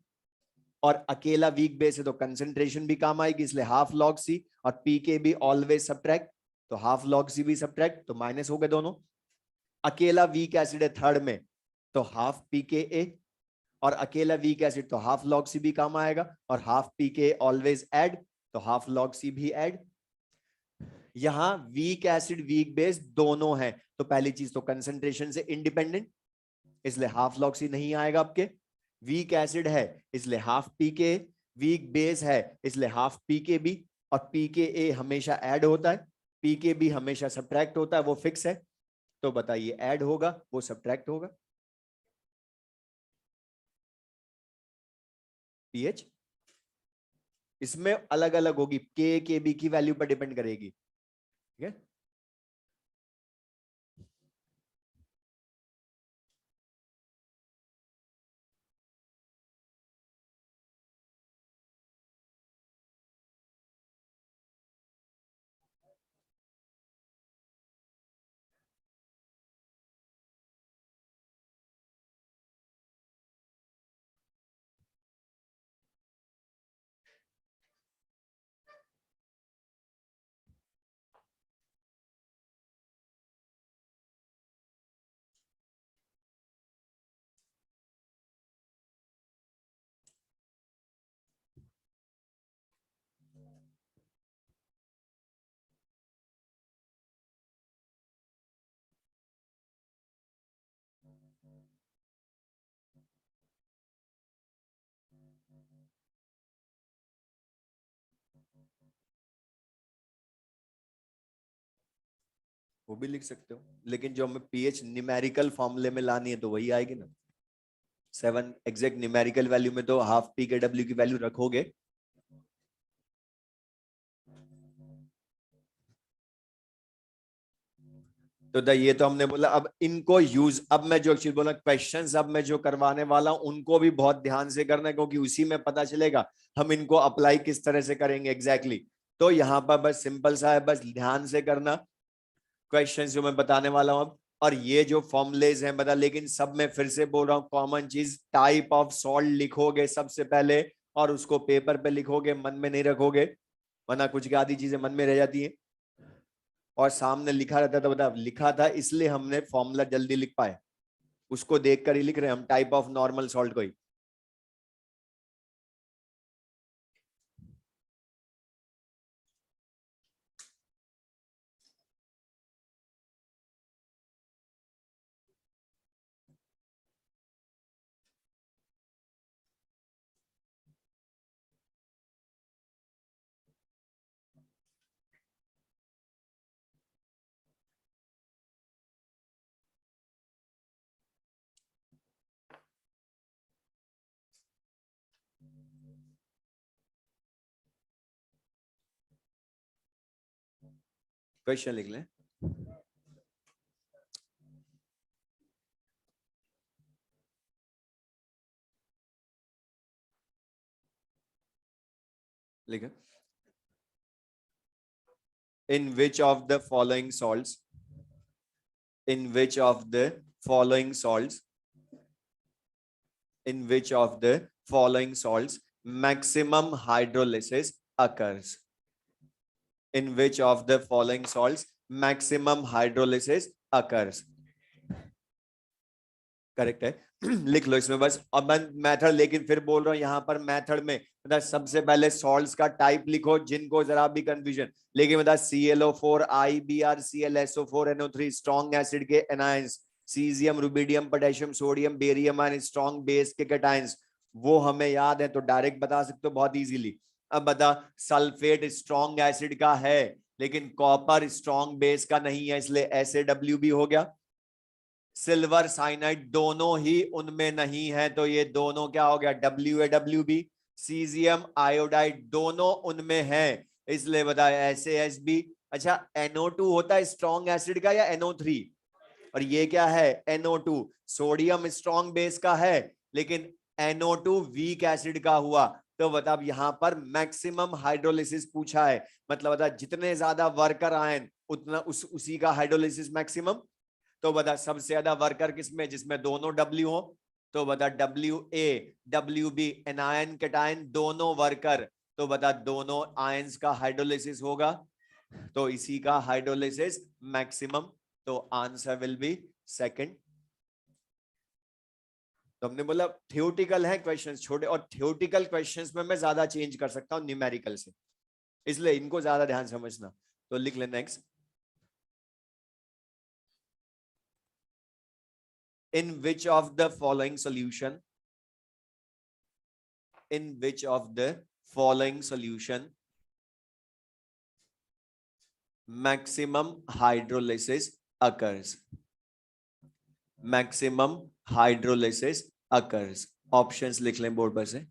और अकेला वीक बेस है तो कंसेंट्रेशन भी काम आएगी इसलिए हाफ लॉग सी, और पी के बी ऑलवेज सब्ट्रैक्ट तो हाफ लॉग सी भी सब्ट्रैक्ट तो माइनस हो गए दोनों। अकेला वीक एसिड है थर्ड में तो हाफ पी के ए, और अकेला वीक एसिड तो हाफ लॉग सी भी काम आएगा, और हाफ पी के ऑलवेज ऐड तो हाफ लॉग सी भी ऐड। यहां वीक एसिड वीक बेस दोनों है तो पहली चीज तो कंसेंट्रेशन से इंडिपेंडेंट इसलिए हाफ लॉग सी नहीं आएगा आपके। वीक एसिड है इसलिए हाफ पी के, वीक बेस है इसलिए हाफ पी के बी, और पी के ए हमेशा ऐड होता है, पी के बी हमेशा सब्ट्रैक्ट होता है, वो फिक्स है। तो बताइए ऐड होगा वो सब्ट्रैक्ट होगा। पीएच इसमें अलग अलग होगी, के बी की वैल्यू पर डिपेंड करेगी, ठीक है। वो भी लिख सकते हो, लेकिन जो हमें पीएच न्यूमेरिकल फॉर्मूले में लानी है तो वही आएगी ना। 7 एग्जैक्ट न्यूमेरिकल वैल्यू में तो हाफ पी के डब्ल्यू की वैल्यू रखोगे। तो ये तो हमने बोला, अब इनको यूज, अब मैं जो चीज बोला क्वेश्चंस अब मैं जो करवाने वाला हूं उनको भी बहुत ध्यान से करना है क्योंकि उसी में पता चलेगा हम इनको अप्लाई किस तरह से करेंगे एग्जैक्टली तो यहाँ पर बस सिंपल सा है, बस ध्यान से करना क्वेश्चंस जो मैं बताने वाला हूं अब। और ये जो फॉर्मुलेज हैं बता, लेकिन सब में फिर से बोल रहा हूँ कॉमन चीज टाइप ऑफ सॉल्ट लिखोगे सबसे पहले, और उसको पेपर पे लिखोगे, मन में नहीं रखोगे, वरना कुछ आधी चीजें मन में रह जाती है। और सामने लिखा रहता था, बता लिखा था इसलिए हमने फॉर्मूला जल्दी लिख पाए, उसको देखकर ही लिख रहे हैं हम टाइप ऑफ नॉर्मल सॉल्ट को ही। क्वेश्चन लिख लें। लिखे, in which of the following salts, in which of the following salts, in which of the following salts maximum hydrolysis occurs, in which of the following salts maximum hydrolysis occurs। Correct है। लिख लो इसमें बस। अब मैं method लेकिन फिर बोल रहा हूँ यहाँ पर मेथड में मतलब सबसे पहले सॉल्ट्स का टाइप लिखो जिनको जरा भी कंफ्यूजन। लेकिन मतलब ClO4 IBr ClSO4 NO3 strong acid के anions, caesium rubidium potassium sodium barium ion strong base के कैटायंस, वो हमें याद है तो डायरेक्ट बता सकते हो बहुत इजीली। अब बता, सल्फेट स्ट्रॉन्ग एसिड का है लेकिन कॉपर स्ट्रॉन्ग बेस का नहीं है, इसलिए SaWb हो गया। सिल्वर साइनाइड दोनों ही उनमें नहीं है तो ये दोनों क्या हो गया, WaWb। सीजियम आयोडाइड दोनों उनमें है इसलिए बताया SaSb। अच्छा, NO2 होता है स्ट्रॉन्ग एसिड का या NO3? और ये क्या है NO2, सोडियम स्ट्रॉन्ग बेस का है लेकिन NO2 वीक एसिड का हुआ। तो बता, अब यहां पर मैक्सिमम हाइड्रोलिसिस पूछा है, मतलब बता जितने ज्यादा वर्कर आयन उतना उसी का हाइड्रोलिसिस मैक्सिमम। तो बता सबसे ज्यादा वर्कर किसमें, जिसमें दोनों W हो। तो बता WaWb एनायन कैटायन दोनों वर्कर, तो बता दोनों आयंस का हाइड्रोलिसिस होगा तो इसी का हाइड्रोलिसिस मैक्सिमम। तो आंसर विल बी सेकंड। तो हमने बोला थ्योरेटिकल है क्वेश्चंस छोटे, और थ्योरेटिकल क्वेश्चंस में मैं ज्यादा चेंज कर सकता हूं न्यूमेरिकल से, इसलिए इनको ज्यादा ध्यान समझना। तो लिख ले next. In which of the following solution, in which of the following solution maximum hydrolysis occurs, maximum hydrolysis occurs? Options लिख लें बोर्ड पर से।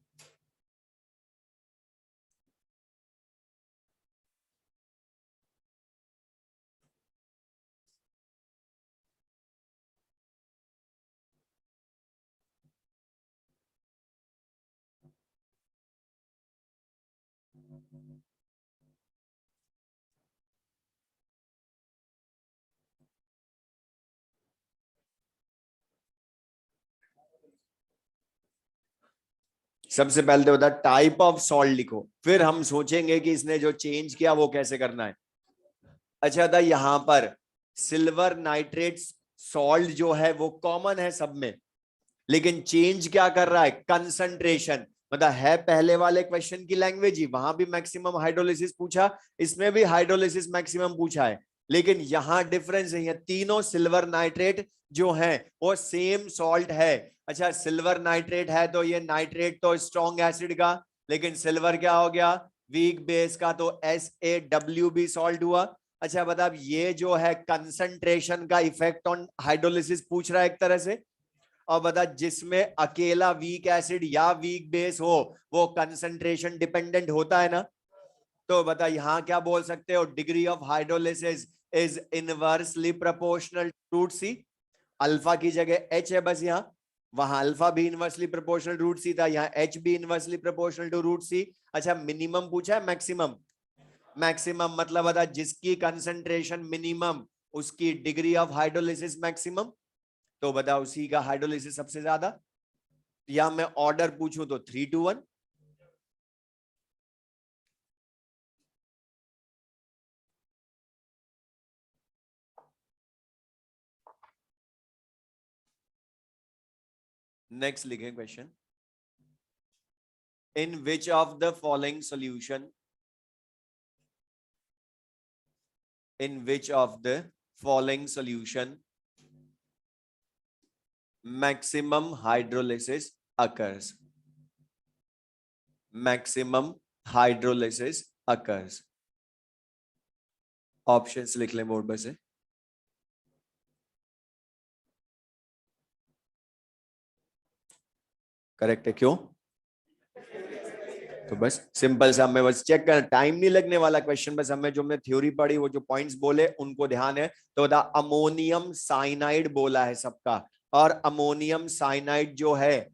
सबसे पहले तो बता टाइप ऑफ सॉल्ट लिखो, फिर हम सोचेंगे कि इसने जो चेंज किया वो कैसे करना है। अच्छा था, यहां पर सिल्वर नाइट्रेट सॉल्ट जो है वो कॉमन है सब में, लेकिन चेंज क्या कर रहा है, कंसंट्रेशन। मतलब है पहले वाले क्वेश्चन की लैंग्वेज ही, वहां भी मैक्सिमम हाइड्रोलिसिस पूछा, इसमें भी हाइड्रोलिसिस मैक्सिमम पूछा है, लेकिन यहां डिफरेंस नहीं है। तीनों सिल्वर नाइट्रेट जो है वो सेम सॉल्ट है। अच्छा, सिल्वर नाइट्रेट है तो ये नाइट्रेट तो स्ट्रॉन्ग एसिड का, लेकिन सिल्वर क्या हो गया, वीक बेस का, तो SaWb सॉल्ट हुआ। अच्छा बता, ये जो है कंसंट्रेशन का इफेक्ट ऑन हाइड्रोलिसिस पूछ रहा है एक तरह से। और बता, जिसमें अकेला वीक एसिड या वीक बेस हो वो कंसंट्रेशन डिपेंडेंट होता है ना। तो बता यहां क्या बोल सकते हो, degree of hydrolysis is inversely proportional to root C. Alpha की जगह H है बस यहाँ, वहां अल्फा भी इनवर्सली प्रोपोर्शनल रूट सी था, यहाँ H भी इनवर्सली प्रोपोर्शनल टू रूट सी। अच्छा, मिनिमम पूछा है मैक्सिमम, मैक्सिमम मतलब बता जिसकी कंसंट्रेशन मिनिमम उसकी डिग्री ऑफ हाइड्रोलिसिस मैक्सिमम। तो बता उसी का हाइड्रोलिसिस सबसे ज्यादा, या मैं ऑर्डर पूछूं तो 3-2-1। नेक्स्ट लिखें question. In which of the following solution, in which of the following solution maximum hydrolysis occurs, maximum hydrolysis occurs. Options लिख लें बोर्ड पर से। करेक्ट है, क्यों? तो बस सिंपल सा, हमें बस चेक करना, टाइम नहीं लगने वाला क्वेश्चन, बस हमें जो हमने थ्योरी पढ़ी वो जो पॉइंट्स बोले उनको ध्यान है। तो बता, अमोनियम साइनाइड बोला है सबका, और अमोनियम साइनाइड जो है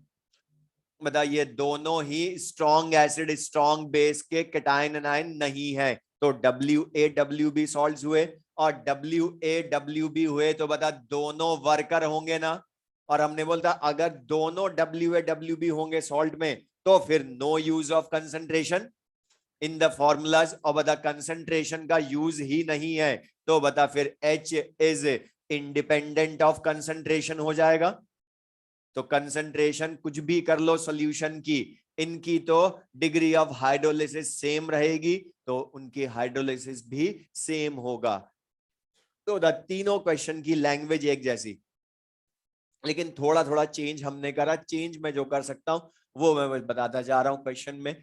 बता ये दोनों ही स्ट्रॉन्ग एसिड स्ट्रॉन्ग बेस के कैटायन एनायन नहीं है। तो WaWb सॉल्ट्स हुए, और WaWb हुए तो बता दोनों वर्कर होंगे ना। और हमने बोलता अगर दोनों WaWb होंगे सॉल्ट में तो फिर no use of concentration in the formulas, और बता कंसंट्रेशन का यूज ही नहीं है तो बता फिर H is independent of concentration हो जाएगा। तो कंसंट्रेशन कुछ भी कर लो सॉल्यूशन की, इनकी तो डिग्री ऑफ हाइड्रोलिसिस सेम रहेगी, तो उनकी हाइड्रोलिसिस भी सेम होगा। तो तीनों क्वेश्चन की लैंग्वेज एक जैसी, लेकिन थोड़ा थोड़ा चेंज हमने करा। चेंज में जो कर सकता हूं वो मैं बस बताता जा रहा हूं क्वेश्चन में।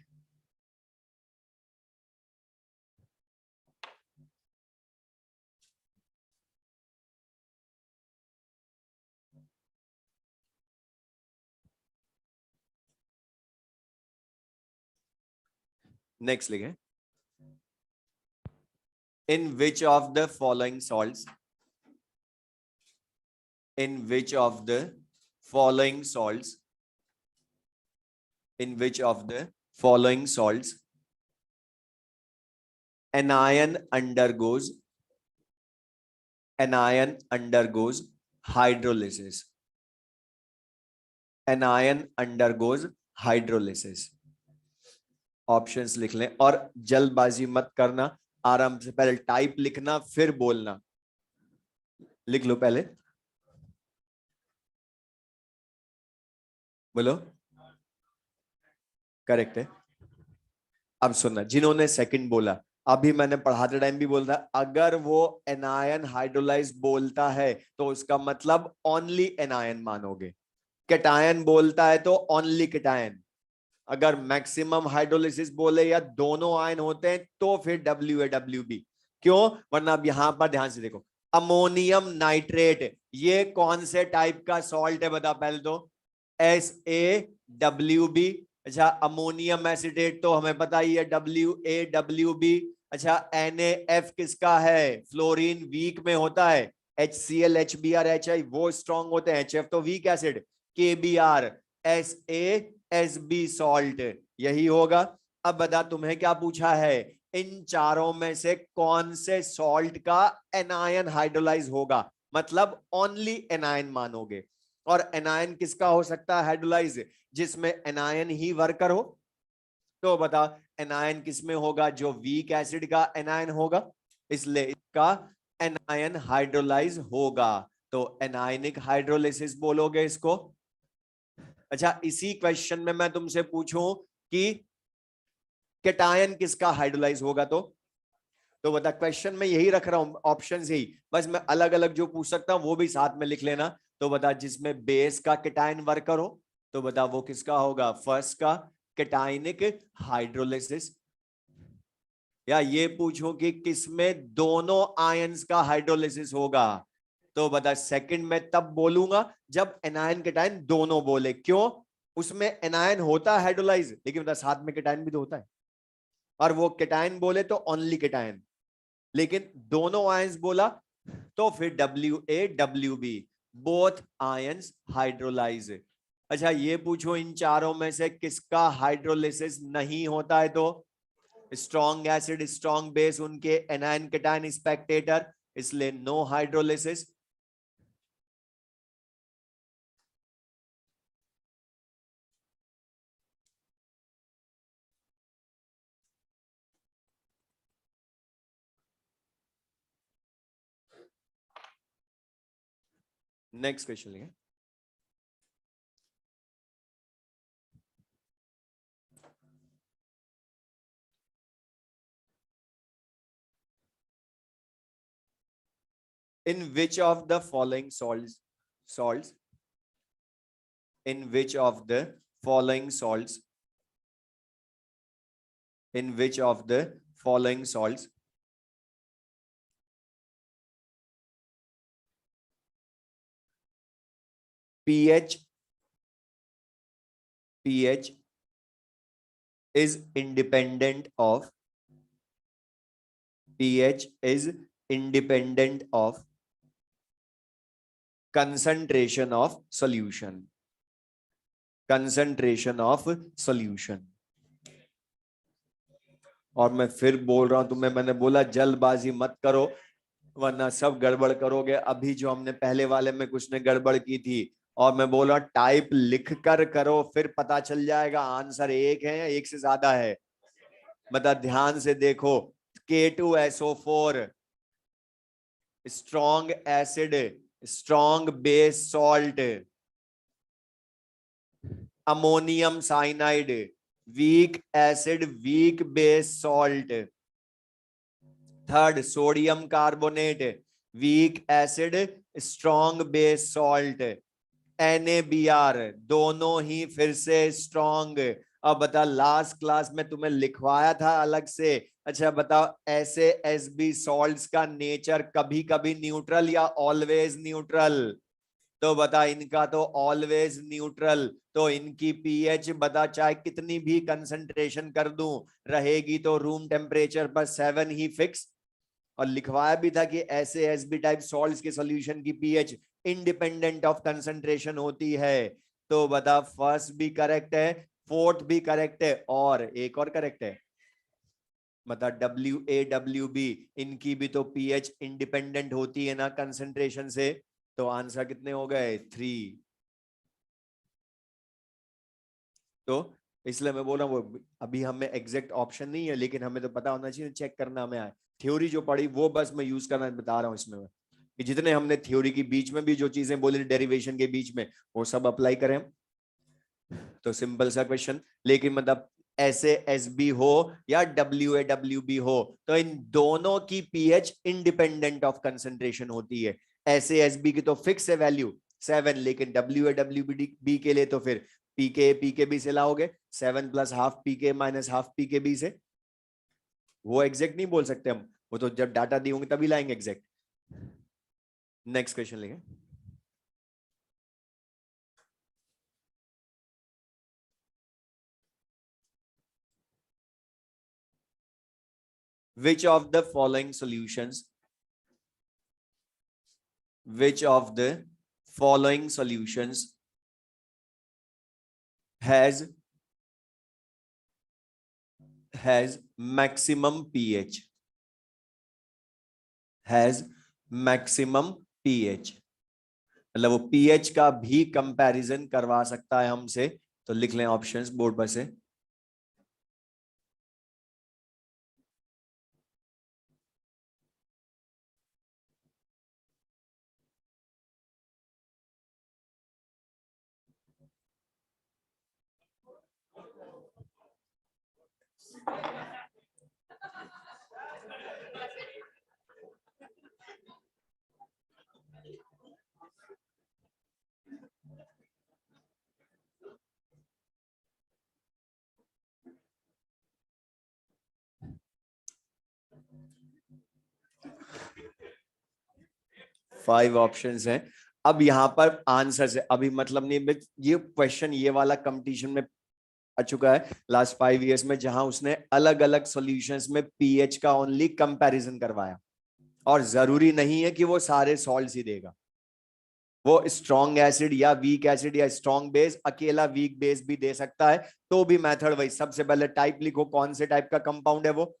नेक्स्ट लिखे, in which of the following salts, in which of the following salts, in which of the following salts anion undergoes hydrolysis, anion undergoes hydrolysis। Options लिख लें और जल्दबाजी मत करना, आराम से पहले टाइप लिखना फिर बोलना। लिख लो पहले, बोलो। करेक्ट है। अब सुनना, जिन्होंने सेकंड बोला, अभी मैंने पढ़ाते टाइम भी बोल था, अगर वो एनायन हाइड्रोलाइज बोलता है तो उसका मतलब ओनली एनायन मानोगे। कैटायन बोलता है तो ओनली कैटायन। अगर मैक्सिमम हाइड्रोलिसिस बोले या दोनों आयन होते हैं तो फिर WaWb। क्यों? वरना अब यहां पर ध्यान से देखो, अमोनियम नाइट्रेट ये कौन से टाइप का सॉल्ट है बता पहले तो? SaWb। अच्छा, अमोनियम एसिटेट तो हमें पता ही है, WaWb। अच्छा, NaF किसका है? फ्लोरीन वीक में होता है। HCl HBr HI वो स्ट्रॉन्ग होते हैं, HF तो weak acid. KBr SaSb salt, यही होगा। अब बता तुम्हें क्या पूछा है, इन चारों में से कौन से सॉल्ट का एनायन हाइड्रोलाइज होगा, मतलब ओनली एनायन मानोगे। और एनायन किसका हो सकता है हाइड्रोलाइज? जिसमें एनायन ही वर्कर हो। तो बता एनायन किसमें होगा? जो वीक एसिड का एनायन होगा, इसलिए इसका एनायन हाइड्रोलाइज होगा। तो एनायनिक हाइड्रोलिसिस बोलोगे इसको। अच्छा, इसी क्वेश्चन में मैं तुमसे पूछूं कि कैटायन किसका हाइड्रोलाइज होगा, तो बता, क्वेश्चन में यही रख रहा हूं, ऑप्शन ही, बस मैं अलग अलग जो पूछ सकता हूं वो भी साथ में लिख लेना। तो बता, जिसमें बेस का कैटायन वर्कर हो, तो बता वो किसका होगा? फर्स्ट का कैटायनिक हाइड्रोलिसिस। या ये पूछो कि किसमें दोनों आयंस का हाइड्रोलिसिस होगा, तो बता सेकंड में तब बोलूंगा जब एनायन कैटायन दोनों बोले। क्यों? उसमें एनायन होता है हाइड्रोलाइज, लेकिन बता साथ में कैटायन भी तो होता है। और वो कैटायन बोले तो ओनली कैटायन, लेकिन दोनों आयंस बोला तो फिर WaWb, बोथ आयंस हाइड्रोलाइज। अच्छा, ये पूछो इन चारों में से किसका हाइड्रोलिसिस नहीं होता है, तो स्ट्रॉन्ग एसिड स्ट्रॉन्ग बेस उनके एनायन कैटायन स्पेक्टेटर, इसलिए नो हाइड्रोलिसिस। नेक्स्ट क्वेश्चन लिखे, in which of the following salts in which of the following salts in which of the following salts pH is independent of pH is independent of concentration of solution, concentration of solution। और मैं फिर बोल रहा हूं तुम्हें, मैंने बोला जल्दबाजी मत करो वरना सब गड़बड़ करोगे। अभी जो हमने पहले वाले में कुछ ने गड़बड़ की थी, और मैं बोल रहा टाइप लिख कर करो, फिर पता चल जाएगा आंसर एक है या एक से ज्यादा है। बता ध्यान से देखो, K2SO4 strong acid strong base salt, ammonium cyanide, weak acid weak base salt. Third, sodium carbonate, weak acid strong base salt. NaBr, दोनों ही फिर से स्ट्रॉन्ग। अब बता, लास्ट क्लास में तुम्हें लिखवाया था अलग से। अच्छा बताओ, ऐसे एसबी सॉल्ट्स का नेचर कभी कभी न्यूट्रल या ऑलवेज न्यूट्रल? तो बता, इनका तो ऑलवेज न्यूट्रल। तो इनकी पीएच बता, चाहे कितनी भी कंसंट्रेशन कर दूं, रहेगी तो रूम टेम्परेचर पर 7 ही फिक्स। और लिखवाया भी था कि ऐसे एसबी टाइप सॉल्ट्स के सॉल्यूशन की पीएच इंडिपेंडेंट ऑफ कंसंट्रेशन होती है। तो बता, फर्स्ट भी करेक्ट है, फोर्थ भी करेक्ट है, और एक और करेक्ट है। बता, WaWb, इनकी भी तो पीएच इंडिपेंडेंट होती है ना कंसंट्रेशन से। तो आंसर कितने हो गए? 3। तो इसलिए मैं बोल रहा हूँ, वो अभी हमें एग्जैक्ट ऑप्शन नहीं है, लेकिन हमें तो पता होना चाहिए, चेक करना हमें आए। थ्योरी जो पढ़ी वो बस मैं यूज करना बता रहा हूँ इसमें, कि जितने हमने थ्योरी की बीच में भी जो चीजें बोली डेरिवेशन के बीच में, वो सब अप्लाई करें हम। तो सिंपल सा क्वेश्चन, लेकिन मतलब ऐसे एसबी हो या WaWb हो, तो इन दोनों की पीएच इंडिपेंडेंट ऑफ कंसंट्रेशन होती है। ऐसे एसबी की तो फिक्स है वैल्यू 7, लेकिन WaWb के लिए तो फिर पीके से लाओगे, 7 प्लस हाफ पीके माइनस हाफ पीके से। वो एग्जैक्ट नहीं बोल सकते हम, वो तो जब डाटा दी होंगे तभी लाएंगे एग्जैक्ट। नेक्स्ट क्वेश्चन लेंगे। Which of the following solutions, which of the following solutions has maximum pH, has maximum pH? मतलब वो पीएच का भी कंपैरिजन करवा सकता है हमसे। तो लिख लें ऑप्शंस बोर्ड पर से। 5 ऑप्शंस हैं। अब यहाँ पर आंसर से अभी मतलब नहीं, ये क्वेश्चन ये वाला कंपटीशन में आ चुका है लास्ट 5 इयर्स में, जहां उसने अलग अलग सॉल्यूशंस में पीएच का ओनली कंपैरिजन करवाया। और जरूरी नहीं है कि वो सारे सॉल्ट्स ही देगा। वो स्ट्रॉन्ग एसिड या वीक एसिड या स्ट्रॉन्ग बेस, अकेला वीक बेस भी दे सकता है। तो भी मेथड वही, सबसे पहले टाइप लिखो, कौन से टाइप का कंपाउंड है वो,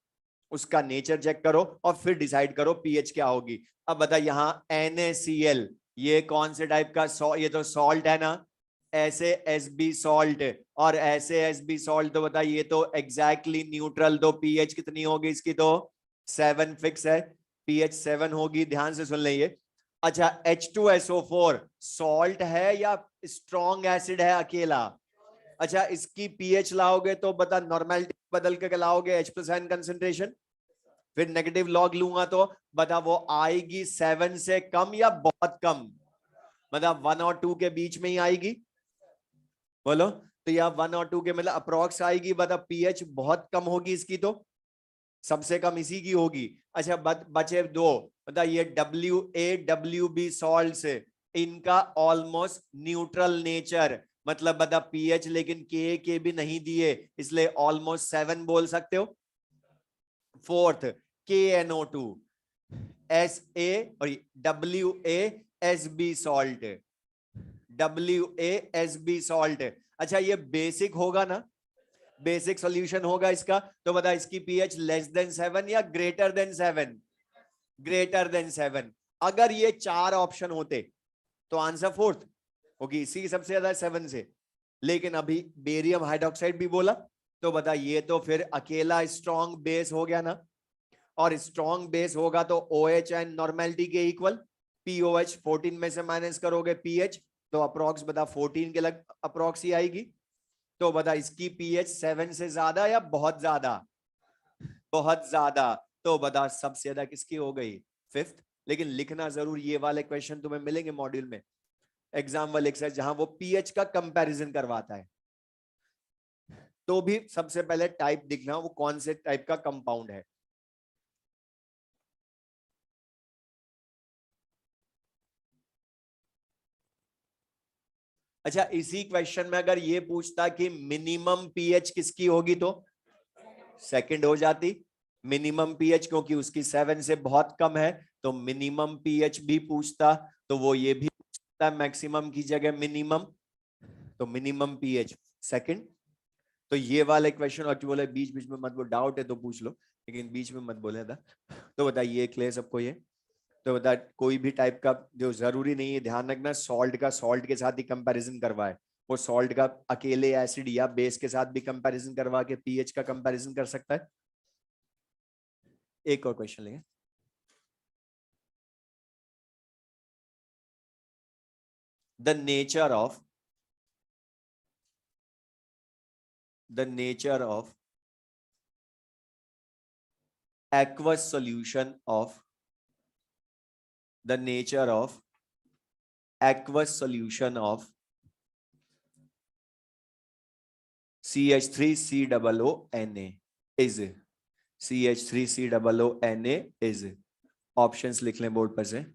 उसका नेचर चेक करो, और फिर डिसाइड करो पीएच क्या होगी। अब बता, यहाँ NaCl, ये कौन से टाइप का ये तो सॉल्ट है ना, ऐसे एसबी सॉल्ट। और ऐसे एसबी सॉल्ट तो बता, ये तो एग्जैक्टली न्यूट्रल। तो पीएच कितनी होगी इसकी? तो 7 फिक्स है, पीएच 7 होगी। ध्यान से सुन लेंगे। अच्छा, H2SO4 सॉल्ट है या स्ट्रॉन्ग एसिड है अकेला? अच्छा, इसकी पीएच लाओगे तो बता, नॉर्मेलिटी बदल के लाओगे H+N कंसेंट्रेशन, फिर नेगेटिव लॉग लूंगा तो बता वो आएगी 7 से कम या बहुत कम? मतलब 1 और 2 के बीच में ही आएगी, बोलो। तो यहाँ 1 और 2 के मतलब अप्रोक्स आएगी। बता, पीएच बहुत कम होगी इसकी, तो सबसे कम इसी की होगी। अच्छा, बचे 2। बता, ये WaWb सॉल्ट्स, इनका ऑलमोस्ट न्यूट्रल नेचर, मतलब बता पीएच लेकिन के भी नहीं दिए, इसलिए ऑलमोस्ट 7 बोल सकते हो। फोर्थ, KNO2, SA और WaSb सॉल्ट, WaSb सॉल्ट। अच्छा, ये बेसिक होगा ना, बेसिक सॉल्यूशन होगा इसका। तो बता, इसकी पीएच लेस देन 7 या ग्रेटर देन 7? Greater than 7। अगर ये 4 ऑप्शन होते तो आंसर फोर्थ होगी, इसी सबसे ज्यादा 7 से। लेकिन अभी बेरियम हाइड्रोक्साइड भी बोला, तो बता, ये तो फिर अकेला स्ट्रॉन्ग बेस हो गया ना। और स्ट्रॉन्ग बेस होगा तो OH एंड नॉर्मेलिटी के इक्वल, POH 14 में से माइनस करोगे पीएच, तो अप्रोक्स बता 14 के लग अप्रोक्स ही आएगी। तो बता इसकी पीएच 7 से ज्यादा या बहुत ज्यादा? बहुत ज्यादा। तो बता सबसे ज्यादा किसकी हो गई? 5th। लेकिन लिखना जरूर, ये वाले क्वेश्चन तुम्हें मिलेंगे मॉड्यूल में, एग्जाम वाले एक्सरसाइज जहां वो पीएच का कंपैरिजन करवाता है। तो भी सबसे पहले टाइप दिखना, वो कौन से टाइप का कंपाउंड है। अच्छा, इसी क्वेश्चन में अगर ये पूछता कि मिनिमम पीएच किसकी होगी, तो सेकंड हो जाती मिनिमम पीएच, क्योंकि उसकी 7 से बहुत कम है। तो मिनिमम पीएच भी पूछता, तो वो ये भी पूछता मैक्सिमम की जगह मिनिमम, तो मिनिमम पीएच सेकंड। तो ये वाले क्वेश्चन और बोले बीच बीच में मत, वो डाउट है तो पूछ लो, लेकिन बीच में मत बोले था। तो बताइए क्लियर सबको ये? तो बता कोई भी टाइप का जो जरूरी नहीं है, ध्यान रखना सॉल्ट का सॉल्ट के साथ ही कंपैरिजन करवाए, वो सॉल्ट का अकेले एसिड या बेस के साथ भी कंपैरिजन करवा के पीएच का कंपैरिजन कर सकता है। एक और क्वेश्चन लेंगे। The nature of aqueous solution of the nature of aqueous solution of CH3COONA is CH3COONA is options लिख लें बोर्ड पर से।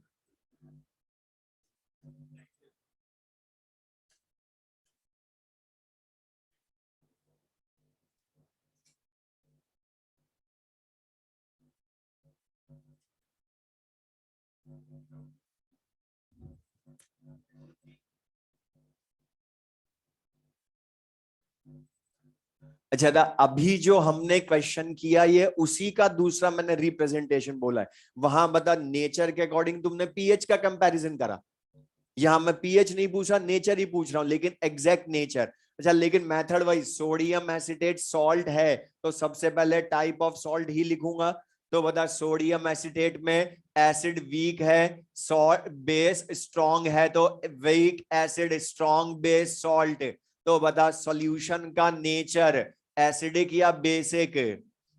अच्छा था, अभी जो हमने क्वेश्चन किया ये उसी का दूसरा मैंने रिप्रेजेंटेशन बोला है। वहां बता नेचर के अकॉर्डिंग तुमने पीएच का कंपैरिजन करा, यहां मैं पीएच नहीं पूछ रहा, नेचर ही पूछ रहा हूं, लेकिन एग्जैक्ट नेचर। अच्छा लेकिन method wise sodium acetate salt है, तो सबसे पहले टाइप ऑफ सॉल्ट ही लिखूंगा। तो बता सोडियम एसिटेट में एसिड वीक है, सॉल्ट बेस स्ट्रॉन्ग है, तो weak acid strong base salt. तो बता सॉल्यूशन का नेचर एसिडिक या बेसिक?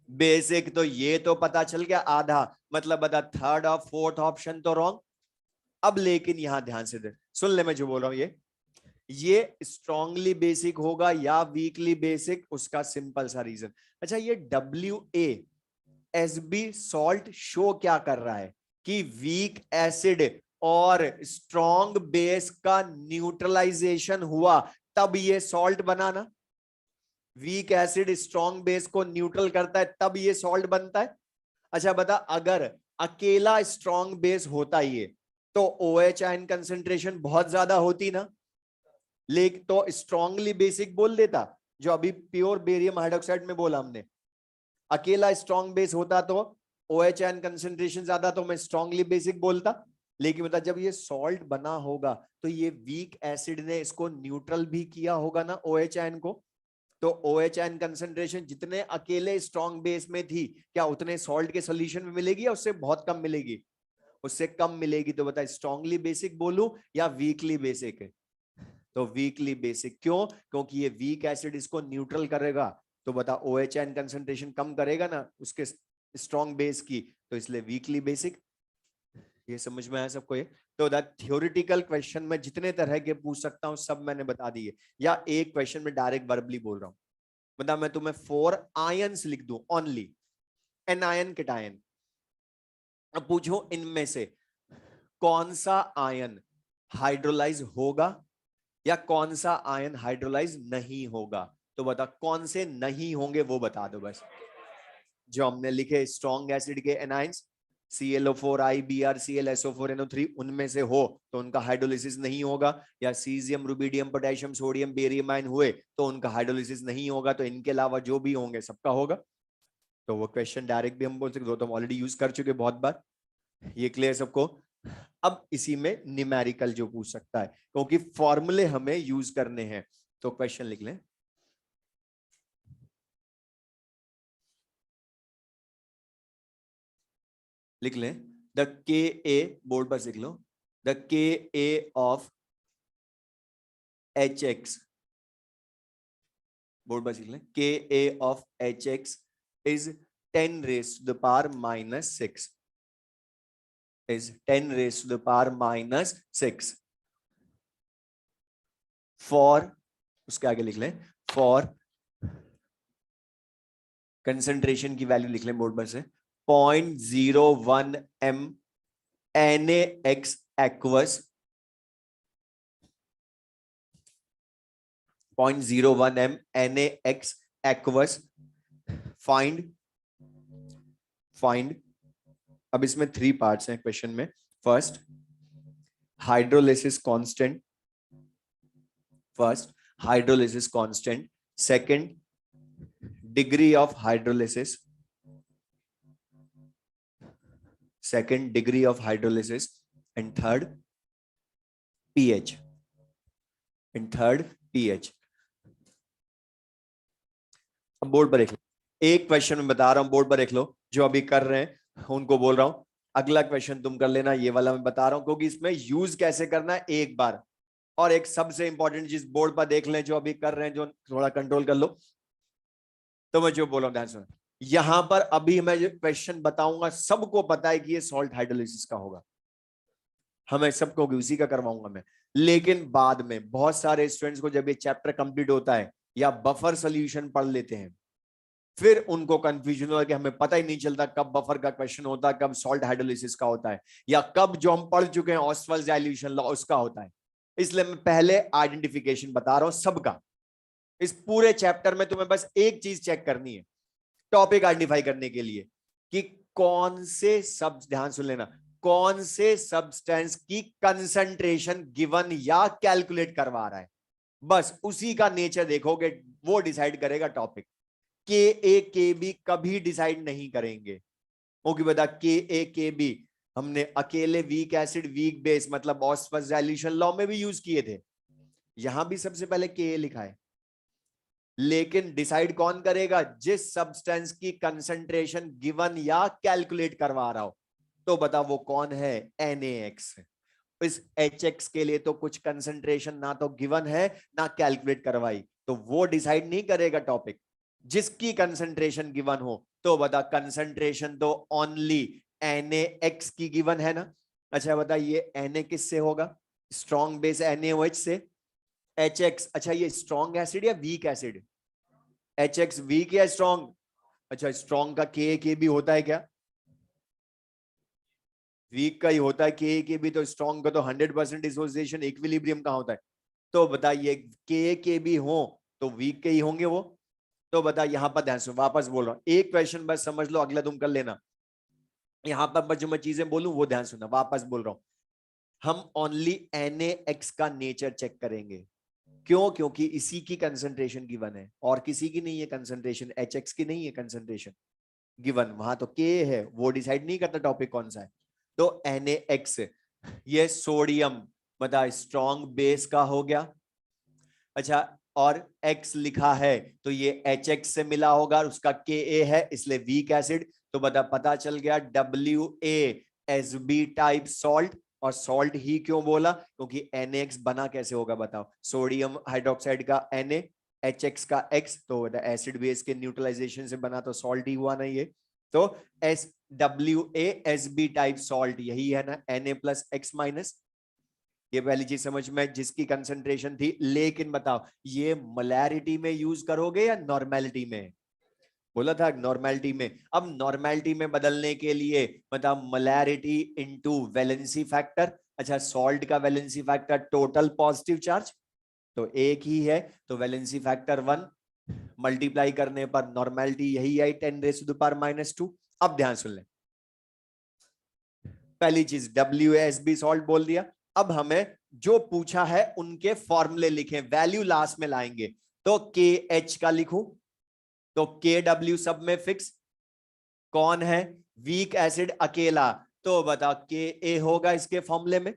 बेसिक। तो ये तो पता चल गया आधा, मतलब बता थर्ड और फोर्थ ऑप्शन तो रॉन्ग। अब लेकिन यहां ध्यान से दे, सुन ले मैं जो बोल रहा हूं, ये स्ट्रांगली बेसिक होगा या वीकली बेसिक, उसका सिंपल सा रीजन। अच्छा ये WaSb सॉल्ट शो क्या कर रहा है कि वीक एसिड और स्ट्रॉन्ग बेस का न्यूट्रलाइजेशन हुआ, तब ये सॉल्ट बना ना। वीक एसिड स्ट्रॉन्ग बेस को न्यूट्रल करता है, तब ये सॉल्ट बनता है। अच्छा बता अगर अकेला स्ट्रॉन्ग बेस होता ये, तो OH आयन कंसेंट्रेशन बहुत ज्यादा होती ना, लेकिन तो स्ट्रांगली बेसिक बोल देता, जो अभी प्योर बेरियम हाइड्रोक्साइड में बोला हमने। अकेला स्ट्रॉन्ग बेस होता तो OH आयन कंसेंट्रेशन ज्यादा, तो मैं स्ट्रांगली बेसिक बोलता। लेकिन बता जब ये सॉल्ट बना होगा, तो ये वीक एसिड ने इसको न्यूट्रल भी किया होगा ना OH आयन को। तो OH आयन कंसेंट्रेशन जितने अकेले स्ट्रॉन्ग बेस में थी, क्या उतने सॉल्ट के सोल्यूशन में मिलेगी या उससे बहुत कम मिलेगी? उससे कम मिलेगी। तो बता स्ट्रांगली बेसिक बोलूं या वीकली बेसिक? तो वीकली बेसिक। क्यों? क्योंकि ये वीक एसिड इसको न्यूट्रल करेगा, तो बता OH आयन कंसेंट्रेशन कम करेगा ना उसके स्ट्रॉन्ग बेस की, तो इसलिए वीकली बेसिक। ये समझ में आया सबको? ये तो थ्योरेटिकल क्वेश्चन में जितने तरह के पूछ सकता हूं सब मैंने बता दिए, या एक क्वेश्चन में डायरेक्ट वर्बली बोल रहा हूं। बता मैं तुम्हें 4 आयंस लिख दूं ओनली, एनायन केटायन। अब पूछो इनमें से कौन सा आयन हाइड्रोलाइज होगा या कौन सा आयन हाइड्रोलाइज नहीं होगा। तो बता कौन से नहीं होंगे वो बता दो बस। जो हमने लिखे स्ट्रॉन्ग एसिड के एनाइंस ClO4 IBrClSO4NO3, उनमें से हो तो उनका हाइड्रोलिसिस नहीं होगा, या caesium rubidium potassium sodium barium ion हुए तो उनका हाइड्रोलिसिस नहीं होगा, तो इनके अलावा जो भी होंगे सबका होगा। तो वो क्वेश्चन डायरेक्ट भी हम बोल सकते हो, तो हम ऑलरेडी यूज कर चुके बहुत बार। ये क्लियर सबको? अब इसी में न्यूमेरिकल जो पूछ सकता है, क्योंकि फॉर्मूले हमें यूज करने हैं। तो क्वेश्चन लिख लें, लिख लें द के ए, बोर्ड पर लिख लो, the K a of H X, board पर लिख लें, K a of H X is 10 raised to the power minus 6, is 10 raised to the power minus 6 for, उसके आगे लिख लें, फॉर कंसंट्रेशन की वैल्यू लिख लें बोर्ड पर से 0.01 m NaX aqueous, 0.01 m NaX aqueous, find अब इसमें 3 पार्ट्स हैं क्वेश्चन में। First hydrolysis constant, second degree of hydrolysis, and third pH, अब बोर्ड पर देख लो, एक क्वेश्चन में बता रहा हूं, बोर्ड पर देख लो, जो अभी कर रहे हैं उनको बोल रहा हूं अगला क्वेश्चन तुम कर लेना, ये वाला मैं बता रहा हूं क्योंकि इसमें यूज कैसे करना है एक बार। और एक सबसे इंपॉर्टेंट चीज बोर्ड पर देख लें, जो अभी कर रहे हैं, जो थोड़ा कंट्रोल कर लो। तो मैं जो बोल रहा हूं ध्यान सुनो, यहां पर अभी मैं जो क्वेश्चन बताऊंगा सबको पता है कि ये सॉल्ट हाइड्रोलिसिस का होगा, हमें सबको उसी का करवाऊंगा मैं। लेकिन बाद में बहुत सारे स्टूडेंट्स को जब ये चैप्टर कंप्लीट होता है या बफर सोल्यूशन पढ़ लेते हैं, फिर उनको कंफ्यूजन होता है कि हमें पता ही नहीं चलता कब बफर का क्वेश्चन होता है, कब सॉल्ट हाइड्रोलिसिस का होता है, या कब जो हम पढ़ चुके हैं ऑस्वाल्ड डाइल्यूशन लॉ उसका होता है। इसलिए मैं पहले आइडेंटिफिकेशन बता रहा हूं सबका। इस पूरे चैप्टर में तुम्हें बस एक चीज चेक करनी है टॉपिक आइडेंटिफाई करने के लिए कि कौन से सब, ध्यान सुन लेना, कौन से सब्सटेंस की कंसंट्रेशन गिवन या कैलकुलेट करवा रहा है, बस उसी का नेचर देखोगे, वो डिसाइड करेगा टॉपिक। के ए के बी कभी डिसाइड नहीं करेंगे, क्योंकि बता के ए के बी हमने अकेले वीक एसिड वीक बेस मतलब ऑस्वाल्ड डाइल्यूशन लॉ में भी यूज किए थे, यहां भी सबसे पहले के ए लिखा है। लेकिन डिसाइड कौन करेगा, जिस सब्सटेंस की कंसंट्रेशन गिवन या कैलकुलेट करवा रहा हो। तो बता वो कौन है, NaX। इस HX के लिए तो कुछ कंसंट्रेशन ना तो गिवन है ना कैलकुलेट करवाई, तो वो डिसाइड नहीं करेगा टॉपिक। जिसकी कंसंट्रेशन गिवन हो तो बता कंसंट्रेशन तो ओनली NaX की गिवन है ना। अच्छा बता ये Na किससे होगा, स्ट्रॉन्ग बेस NaOH से। HX, अच्छा ये स्ट्रॉन्ग एसिड या वीक एसिड, HX वीक या स्ट्रॉन्ग, अच्छा स्ट्रॉन्ग का के भी होता है क्या, वीक का ही होता है के भी, तो स्ट्रॉन्ग का तो 100% डिसोसिएशन इक्विलिब्रियम का होता है। तो बताइए के भी हो तो वीक के ही होंगे वो। तो बता यहां पर ध्यान से वापस बोल रहा हूं, एक क्वेश्चन बस समझ लो, अगला तुम कर लेना। यहां पर जो मैं चीजें बोलूं वो ध्यान सुनना, वापस बोल रहा हूं, हम ओनली NaX का नेचर चेक करेंगे। क्यों, क्योंकि इसी की कंसंट्रेशन गिवन है और किसी की नहीं है कंसंट्रेशन, HX की नहीं है कंसंट्रेशन गिवन, वहां तो के है, वो डिसाइड नहीं करता टॉपिक कौन सा है। तो NaX, ये सोडियम बता स्ट्रॉन्ग बेस का हो गया। अच्छा और X लिखा है तो ये HX से मिला होगा, उसका Ka है इसलिए वीक एसिड। तो बता पता चल गया WaSb टाइप सॉल्ट। और सॉल्ट ही क्यों बोला, क्योंकि NaX बना कैसे होगा बताओ, सोडियम हाइड्रोक्साइड का Na, HX का X, तो एसिड बेस के न्यूट्रलाइजेशन से बना तो सॉल्ट ही हुआ ना ये। तो WaSb टाइप सॉल्ट यही है ना, Na+X-। ये पहली चीज समझ में, जिसकी कंसंट्रेशन थी। लेकिन बताओ ये मोलैरिटी में यूज करोगे या नॉर्मेलिटी में, बोला था नॉर्मेलिटी में। अब नॉर्मेलिटी में बदलने के लिए बताओ मोलैरिटी इनटू वैलेंसी फैक्टर। अच्छा सॉल्ट का valency factor total positive charge तो एक ही है, तो वैलेंसी फैक्टर 1 मल्टीप्लाई करने पर नॉर्मेलिटी यही आई 10⁻⁻²। अब ध्यान सुन ले, पहली चीज WaSb सॉल्ट बोल दिया। अब हमें जो पूछा है उनके फॉर्मूले लिखें, वैल्यू लास्ट में लाएंगे। तो KH का लिखूं तो KW सब में फिक्स, कौन है वीक एसिड अकेला, तो बता Ka होगा इसके फॉर्मूले में।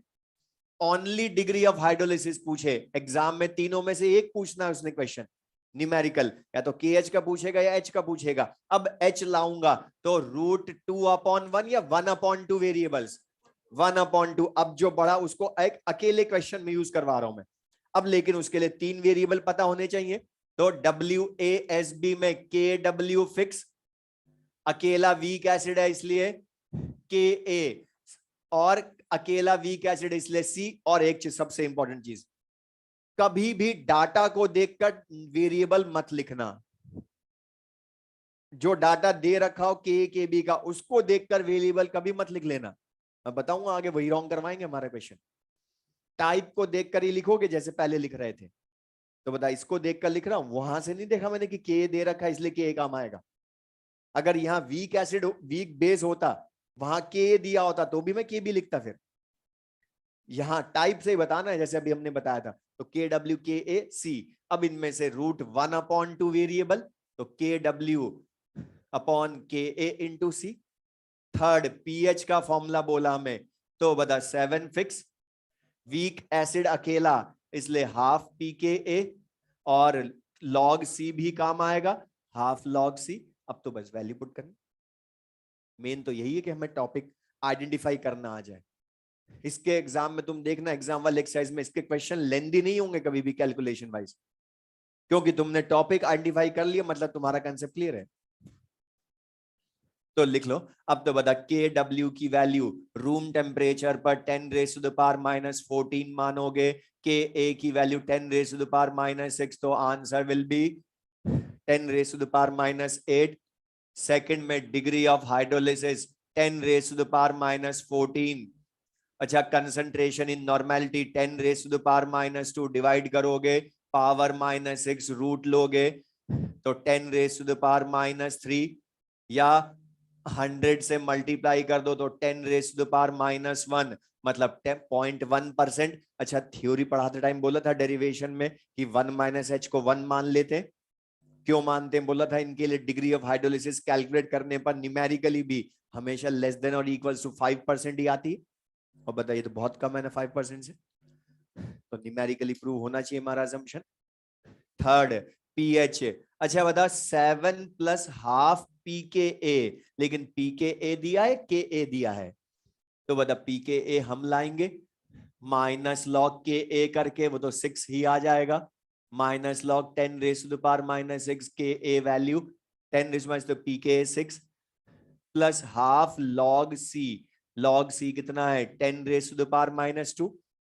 ओनली डिग्री ऑफ हाइड्रोलिसिस पूछे एग्जाम में, तीनों में से एक पूछना है उसने क्वेश्चन न्यूमेरिकल, या तो KH का पूछेगा या H का पूछेगा। अब H लाऊंगा तो √2/1 या 1/2 वेरिएबल्स, 1/2। अब जो बड़ा उसको एक अकेले क्वेश्चन में यूज करवा रहा हूं मैं। अब लेकिन उसके लिए 3 वेरिएबल पता होने चाहिए। तो WASB में KW फिक्स, अकेला वीक एसिड है इसलिए KA, और अकेला वीक एसिड इसलिए C। और एक चीज, सबसे इंपॉर्टेंट चीज, कभी भी डाटा को देखकर वेरिएबल मत लिखना। जो डाटा दे रखा हो के बी का, उसको देखकर वेरिएबल कभी मत लिख लेना। मैं बताऊंगा आगे, वही रॉन्ग करवाएंगे हमारे क्वेश्चन। टाइप को देखकर ही लिखोगे जैसे पहले लिख रहे थे। तो बता, इसको देखकर लिख रहा हूं, वहां से नहीं देखा मैंने कि के दे रखा है इसलिए के काम आएगा। अगर यहाँ वीक एसिड वीक बेस होता, वहां के दिया होता, तो भी मैं के बी लिखता। फिर यहां टाइप से ही बताना है, जैसे अभी हमने बताया था। तो KW KA C। अब इनमें से √1/2 वेरिएबल, तो KW/KA × C। थर्ड, पीएच का फॉर्मूला बोला हमें, तो बता 7 फिक्स, वीक एसिड अकेला इसलिए ½ pKa, और log C भी काम आएगा, ½ log C। अब तो बस वैल्यू पुट करनी। मेन तो यही है कि हमें टॉपिक आइडेंटिफाई करना आ जाए। इसके एग्जाम में तुम देखना, एग्जाम वाले एक्सरसाइज में इसके क्वेश्चन लेंदी नहीं होंगे कभी भी कैलकुलेशन वाइज, क्योंकि तुमने टॉपिक आइडेंटिफाई कर लिया, मतलब तुम्हारा कंसेप्ट क्लियर है। तो लिख लो। अब तो बता, के डब्ल्यू की वैल्यू रूम टेम्परेचर पर 10⁻⁻14 मानोगे, के ए की वैल्यू 10⁻⁻6, तो आंसर विल बी 10⁻⁻8। सेकंड में डिग्री ऑफ हाइड्रोलिसिस 10⁻⁻14। अच्छा, कंसंट्रेशन इन नॉर्मेलिटी 10⁻⁻2, डिवाइड करोगे पावर -6 रूट लोगे, तो 10⁻⁻3, या 100 से मल्टीप्लाई कर दो तो 10⁻⁻1, मतलब 0.1%। अच्छा, थ्योरी पढ़ाते टाइम बोला था डेरिवेशन में कि 1 - h को 1 मान लेते। क्यों मानते हैं बोला था, इनके लिए डिग्री ऑफ हाइड्रोलिसिस कैलकुलेट करने पर न्यूमेरिकली भी हमेशा लेस देन और इक्वल टू 5% ही आती है। और बताइए, तो बहुत कम है ना 5% से, तो न्यूमेरिकली प्रूव होना चाहिए हमारा असम्पशन। Third, pH. अच्छा बता, 7+½ pKa, लेकिन pKa दिया है के ए दिया है, तो बता pKa हम लाएंगे -log KA करके, वो तो 6 ही आ जाएगा, -log 10⁻⁻6 KA वैल्यू 10⁻, तो pKa 6, plus ½ log C। log C कितना है 10⁻⁻2।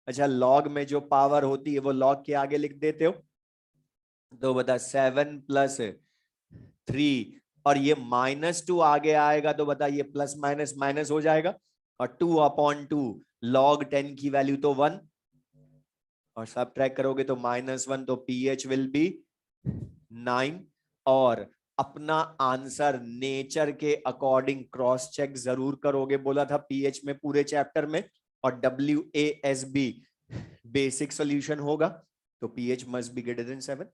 अच्छा, log में जो पावर होती है वो log के आगे लिख देते हो, तो बता 7+3, और ये -2 आगे आएगा, तो बता ये प्लस माइनस माइनस हो जाएगा, और 2/2 log 10 की वैल्यू तो 1, और सब ट्रैक करोगे तो -1, तो पीएच विल बी 9। और अपना आंसर नेचर के अकॉर्डिंग क्रॉस चेक जरूर करोगे, बोला था पीएच में पूरे चैप्टर में। और WASB बेसिक सॉल्यूशन होगा, तो pH must be greater than 7।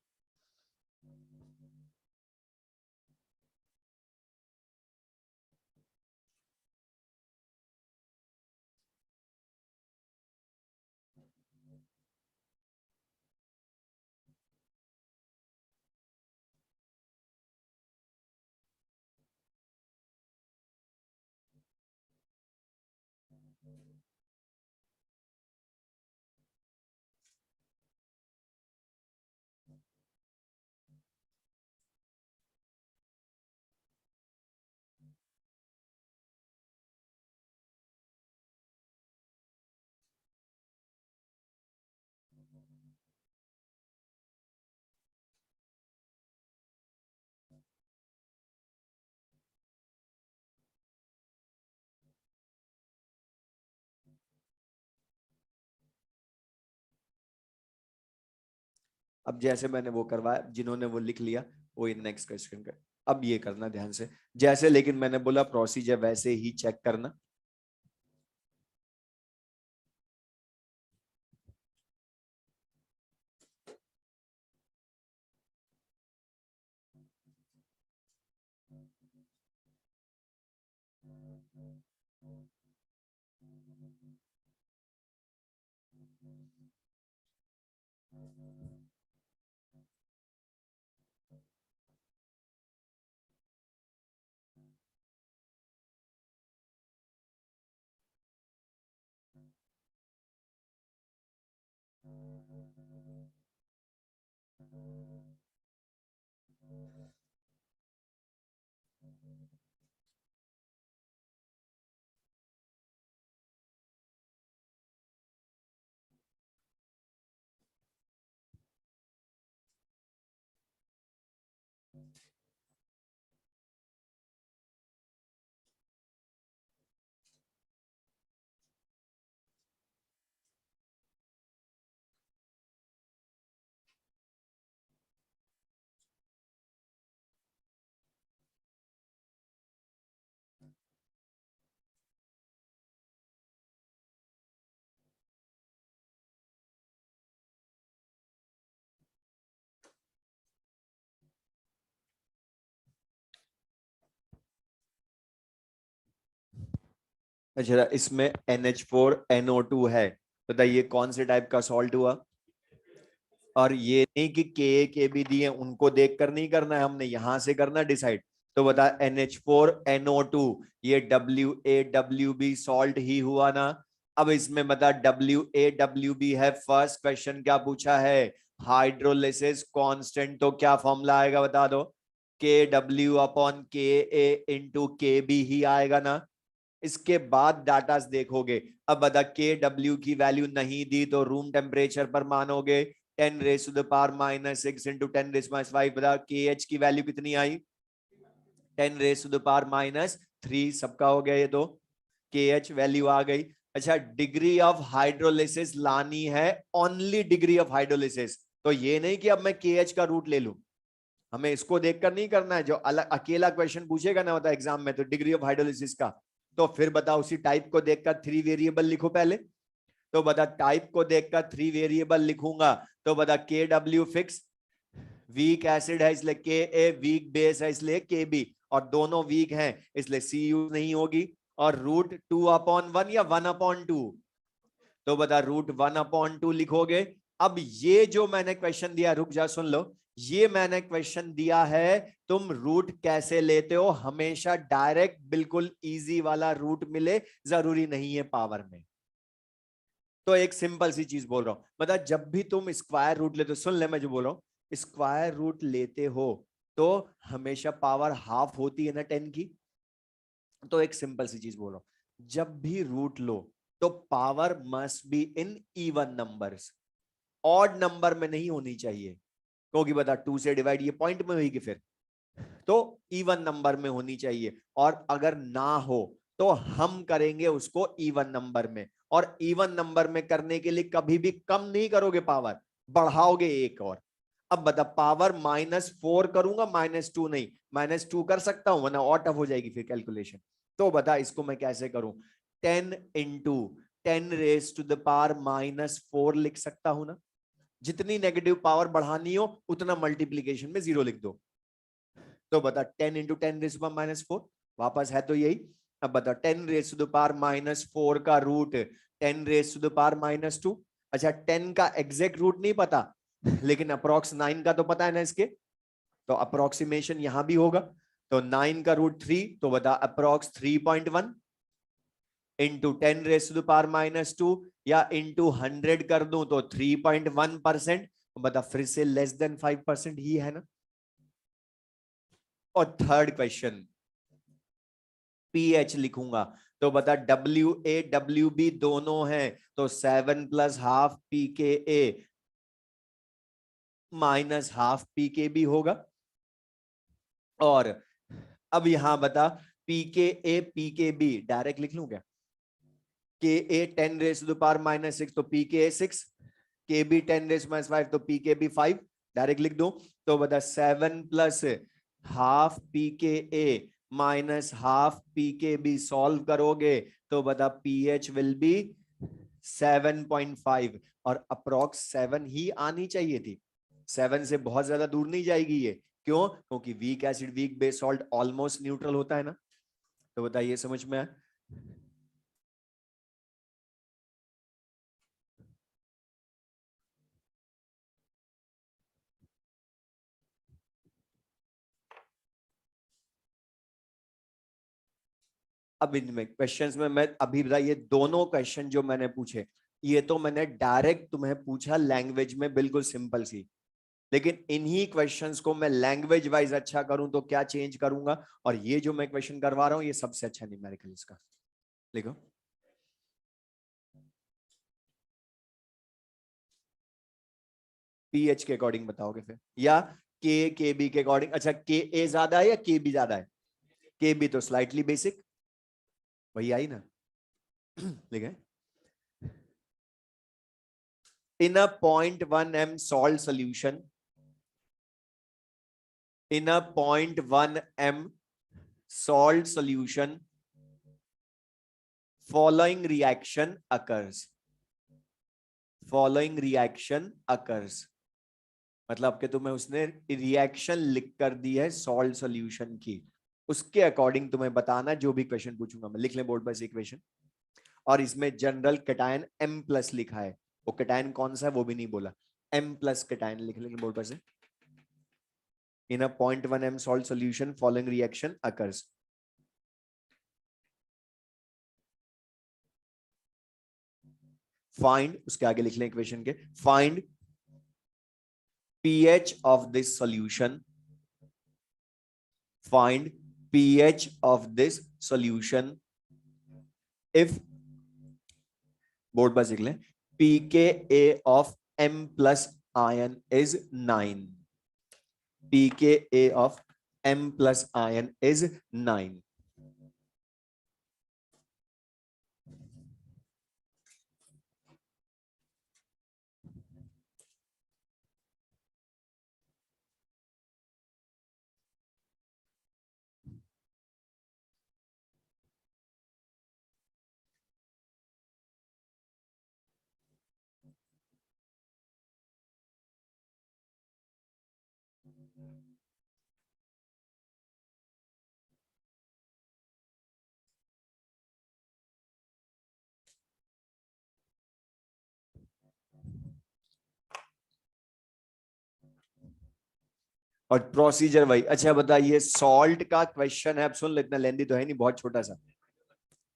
अब जैसे मैंने वो करवाया, जिन्होंने वो लिख लिया वो नेक्स्ट क्वेश्चन कर। अब ये करना ध्यान से, जैसे लेकिन मैंने बोला प्रोसीजर वैसे ही चेक करना। अच्छा, इसमें NH4NO2 है, बताइए कौन से टाइप का सॉल्ट हुआ। और ये नहीं कि के भी दिए उनको देख कर नहीं करना है, हमने यहां से करना डिसाइड। तो बता NH4NO2 ये WaWb सॉल्ट ही हुआ ना। अब इसमें बता WaWb है, फर्स्ट क्वेश्चन क्या पूछा है, हाइड्रोलिसिस कांस्टेंट, तो क्या फॉर्मूला आएगा बता दो, KW/KA/KB ही आएगा ना। इसके बाद डाटा देखोगे, अब बता KW की वैल्यू नहीं दी तो रूम टेम्परेचर पर मानोगे 10⁻⁻6 इंटू 10⁻⁵, बता KH की वैल्यू कितनी आई, 10⁻⁻3, सबका हो गया ये तो, KH वैल्यू आ गई। अच्छा, डिग्री ऑफ हाइड्रोलिसिस लानी है, ओनली डिग्री ऑफ हाइड्रोलिसिस, तो ये नहीं कि अब मैं KH का रूट ले लूं, हमें इसको देखकर नहीं करना है, जो अलग अकेला क्वेश्चन पूछेगा ना होता एग्जाम में तो डिग्री ऑफ हाइड्रोलिसिस का, तो फिर बता उसी टाइप को देखकर 3 वेरिएबल लिखो पहले। तो बता टाइप को देखकर 3 वेरिएबल लिखूंगा, तो बता KW फिक्स, वीक एसिड है इसलिए Ka, वीक बेस है इसलिए Kb, और दोनों वीक हैं इसलिए C यूज नहीं होगी, और रूट 2/1 या 1/2, तो बता रूट 1/2 लिखोगे। अब ये जो मैंने क्वेश्चन दिया, रुक जा सुन लो, ये मैंने क्वेश्चन दिया है, तुम रूट कैसे लेते हो, हमेशा डायरेक्ट बिल्कुल इजी वाला रूट मिले, जरूरी नहीं है पावर में। तो एक सिंपल सी चीज बोल रहा हूं, मतलब जब भी तुम स्क्वायर रूट लेते हो, सुन ले मैं जो बोल रहा हूं, स्क्वायर रूट लेते हो तो हमेशा पावर हाफ होती है ना 10 की। तो एक सिंपल सी चीज बोल रहा हूं, जब भी रूट लो तो power must be in even numbers, odd number में नहीं होनी चाहिए, क्योंकि बता 2 से डिवाइड ये पॉइंट में हुई कि फिर, तो इवन नंबर में होनी चाहिए, और अगर ना हो तो हम करेंगे उसको इवन नंबर में, और इवन नंबर में करने के लिए कभी भी कम नहीं करोगे पावर, बढ़ाओगे एक और। अब बता पावर -4 करूंगा, -2 नहीं, -2 कर सकता हूं वरना और टफ हो जाएगी फिर कैलकुलेशन। तो बता इसको मैं कैसे करूं, 10 इंटू 10⁻⁻4 लिख सकता हूं ना, जितनी नेगेटिव पावर बढ़ानी हो उतना मल्टीप्लीकेशन में जीरो लिख दो। तो बता 10 इंटू 10⁻⁻4 वापस है तो यही। अब बता 10⁻⁻4 का रूट 10⁻⁻2। अच्छा 10 का एग्जैक्ट रूट नहीं पता, लेकिन अप्रोक्स 9 का तो पता है ना इसके, तो अप्रोक्सीमेशन यहां भी होगा, तो 9 का रूट 3, तो बता अप्रोक्स 3.1 इंटू 10⁻⁻2, या इंटू 100 कर दूं तो 3.1%, बता फिर से लेस देन 5% ही है ना। और थर्ड क्वेश्चन पीएच लिखूंगा, तो बता WaWb दोनों हैं, तो 7+½ PKa -½ PKb होगा। और अब यहां बता PKa PKb डायरेक्ट लिख लूं क्या, Ka 10⁻⁻6 तो PKa 6, Kb 10⁻⁵ तो PKb 5, डायरेक्ट लिख दो। तो बता 7+½ PKa -½ PKb सॉल्व करोगे तो बता पीएच विल बी 7.5, और अप्रोक्स 7 ही आनी चाहिए थी, 7 से बहुत ज्यादा दूर नहीं जाएगी ये, क्यों, क्योंकि weak acid weak base salt almost neutral होता है ना। तो बताइए समझ में आया। अब इनमें क्वेश्चंस में मैं अभी बताइए दोनों क्वेश्चन जो मैंने पूछे, ये तो मैंने डायरेक्ट तुम्हें पूछा लैंग्वेज में, बिल्कुल सिंपल सी, लेकिन इन्हीं क्वेश्चंस को मैं लैंग्वेज वाइज अच्छा करूं तो क्या चेंज करूंगा, और ये जो मैं क्वेश्चन करवा रहा हूं ये सबसे अच्छा न्यूमेरिकल इसका। लिखो पीएच के अकॉर्डिंग बताओगे फिर, या के बी के अकॉर्डिंग? अच्छा के ए ज्यादा है या के बी ज्यादा है? के बी तो स्लाइटली बेसिक, वही आई ना। लिखे in a 0.1 m salt solution, in a 0.1 m salt solution following reaction occurs, following reaction occurs मतलब कि तुम्हें उसने रिएक्शन लिख कर दी है सॉल्ट सॉल्यूशन की, उसके अकॉर्डिंग तुम्हें बताना, जो भी क्वेश्चन पूछूंगा मैं। लिख लें बोर्ड पर इक्वेशन, और इसमें जनरल कैटायन M प्लस लिखा है, वो कैटायन कौन सा है वो भी नहीं बोला, M प्लस कैटायन लिख लेंगे बोर्ड पर से। In a 0.1 m salt solution following reaction occurs. Find, उसके आगे लिख लें इक्वेशन के, find pH of this solution, find pH of this solution if, board पर लिख लें, pKa of M plus ion is 9, pKa of M plus ion is 9. और procedure वही। अच्छा बताइए, सॉल्ट का क्वेश्चन है, अब सुन लो, इतना लेंदी तो है नहीं, बहुत छोटा सा।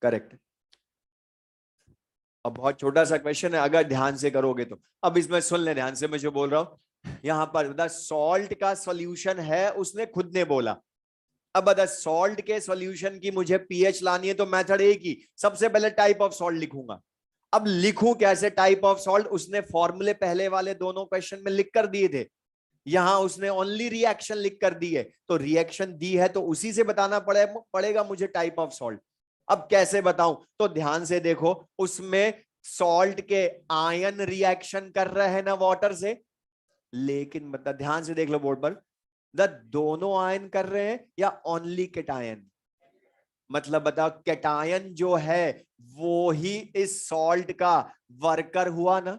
करेक्ट, अब बहुत छोटा सा क्वेश्चन है अगर ध्यान से करोगे तो। अब इसमें सुन ले ध्यान से मैं जो बोल रहा हूं, यहां पर बता सॉल्ट का सॉल्यूशन है, उसने खुद ने बोला। अब बता सॉल्ट के सॉल्यूशन की मुझे पीएच लानी है, तो मेथड एक ही, सबसे पहले टाइप ऑफ सॉल्ट लिखूंगा। अब लिखूं कैसे टाइप ऑफ सॉल्ट? उसने फॉर्मूले पहले वाले दोनों क्वेश्चन में लिख कर दिए थे, यहां उसने ओनली रिएक्शन लिख कर दी है, तो रिएक्शन दी है तो उसी से बताना पड़ेगा मुझे टाइप ऑफ सॉल्ट। अब कैसे बताऊं? तो ध्यान से देखो, उसमें सॉल्ट के आयन रिएक्शन कर रहे हैं ना वाटर से, लेकिन मतलब ध्यान से देख लो बोर्ड पर, द दोनों आयन कर रहे हैं या ओनली केटायन? मतलब बताओ, केटायन जो है वो ही इस सॉल्ट का वर्कर हुआ ना।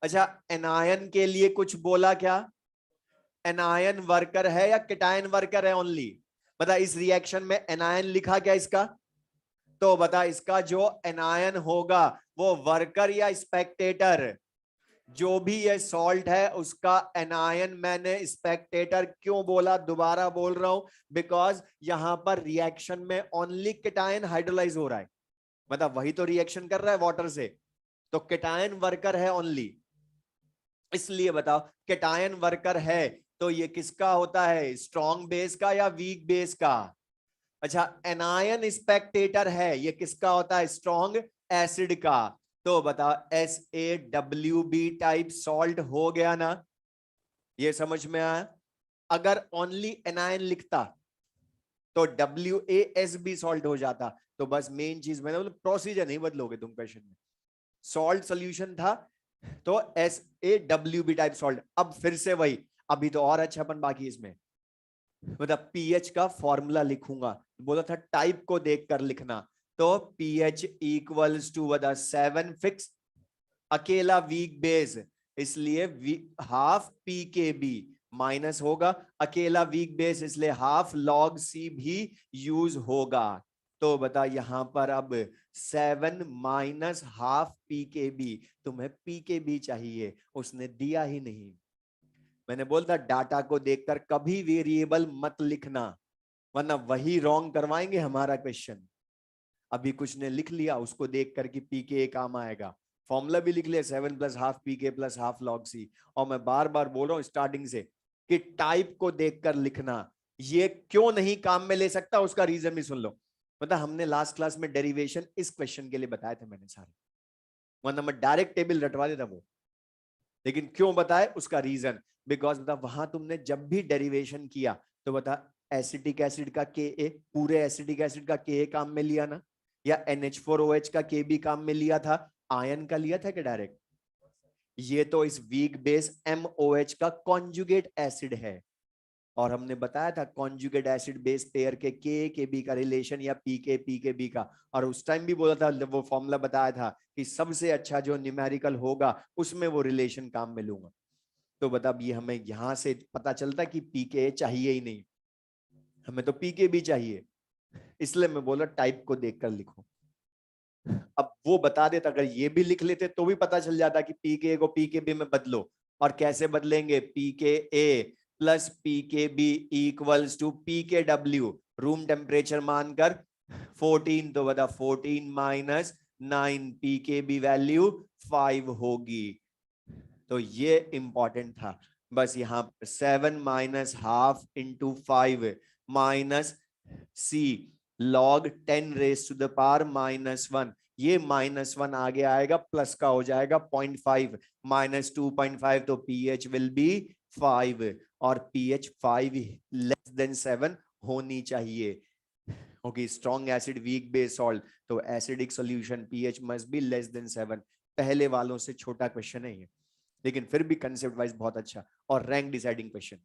अच्छा एनायन के लिए कुछ बोला क्या? एनायन वर्कर है या केटायन वर्कर है ओनली? बता इस रिएक्शन में एनायन लिखा क्या इसका? तो बता इसका जो एनायन होगा वो वर्कर या स्पेक्टेटर? जो भी ये सॉल्ट है उसका एनायन मैंने स्पेक्टेटर क्यों बोला, दोबारा बोल रहा हूं, बिकॉज यहां पर रिएक्शन में ओनली केटायन हाइड्रोलाइज हो रहा है, मतलब वही तो रिएक्शन कर रहा है वाटर से, तो केटायन वर्कर है ओनली। इसलिए बताओ केटायन वर्कर है तो ये किसका होता है, स्ट्रॉन्ग बेस का या वीक बेस का? अच्छा एनायन स्पेक्टेटर है, ये किसका होता है, स्ट्रॉन्ग एसिड का। तो बताओ SaWb टाइप सॉल्ट हो गया ना, ये समझ में आया? अगर ओनली एनायन लिखता तो WaSb सॉल्ट हो जाता। तो बस मेन चीज मैंने बोला, प्रोसीजर नहीं बदलोगे तुम क्वेश्चन में, सॉल्ट सोल्यूशन था तो SaWb टाइप सॉल्ट। अब फिर से वही, अभी तो और अच्छापन बाकी इसमें, मतलब पीएच का फॉर्मूला लिखूंगा, बोला था टाइप को देखकर लिखना, तो पीएच इक्वल्स टू बता 7 फिक्स, अकेला वीक बेस, इसलिए हाफ पी के बी माइनस होगा, अकेला वीक बेस इसलिए हाफ लॉग सी भी यूज होगा। तो बता यहां पर अब 7 माइनस हाफ पी के बी, तुम्हें पी के बी चाहिए, उसने दिया ही नहीं। मैंने बोलता डाटा को देखकर कभी वेरिएबल मत लिखना, वरना वही रॉन्ग करवाएंगे हमारा क्वेश्चन। अभी कुछ ने लिख लिया उसको देख कर कि पी के काम आएगा, फॉर्मूला भी लिख लिया 7 + ½ pk + ½ log c। और मैं बार बार बोल रहा हूं स्टार्टिंग से कि टाइप को देखकर लिखना ये क्यों नहीं काम में ले सकता, उसका रीजन भी सुन लो। मतलब हमने लास्ट क्लास में डेरिवेशन इस क्वेश्चन के लिए बताए थे मैंने सारे, वरना मैं डायरेक्ट टेबल रटवा देता वो। लेकिन क्यों बताए उसका रीजन, बिकॉज बता वहां तुमने जब भी डेरिवेशन किया तो बता एसिटिक एसिड का Ka, पूरे एसिटिक एसिड का Ka काम में लिया ना, या NH4OH का K भी काम में लिया था, आयन का लिया था कि डायरेक्ट? ये तो इस वीक बेस MOH का कॉन्जुगेट एसिड है, और हमने बताया था कॉन्जुगेट एसिड बेस पेयर के Ka-Kb का रिलेशन या PK-PKb का, और उस टाइम भी बोला था, वो फॉर्मूला बताया था कि सबसे अच्छा जो न्यूमेरिकल होगा उसमें वो रिलेशन काम में लूंगा। तो बता ये हमें यहां से पता चलता कि PK चाहिए ही नहीं, हमें तो PKb चाहिए, इसलिए मैं बोला टाइप को देखकर लिखो। अब वो बता देता, अगर ये भी लिख लेते तो भी पता चल जाता कि PK को PKb में बदलो। और कैसे बदलेंगे? PKa + PKb = PKw, room temperature मानकर 14, तो बता 14 - 9 PKb वैल्यू 5 होगी। तो ये इंपॉर्टेंट था, बस यहां पर 7 - ½ × 5 माइनस C log 10⁻⁻1, ये -1 आगे आएगा, प्लस का हो जाएगा 0.5 - 2.5, तो pH विल बी 5, और pH 5 << 7 होनी चाहिए। Okay, strong acid weak base salt, तो acidic solution pH must be << 7। पहले वालों से छोटा क्वेश्चन है ये, लेकिन फिर भी कंसेप्ट वाइज बहुत अच्छा, और रैंक डिसाइडिंग क्वेश्चन।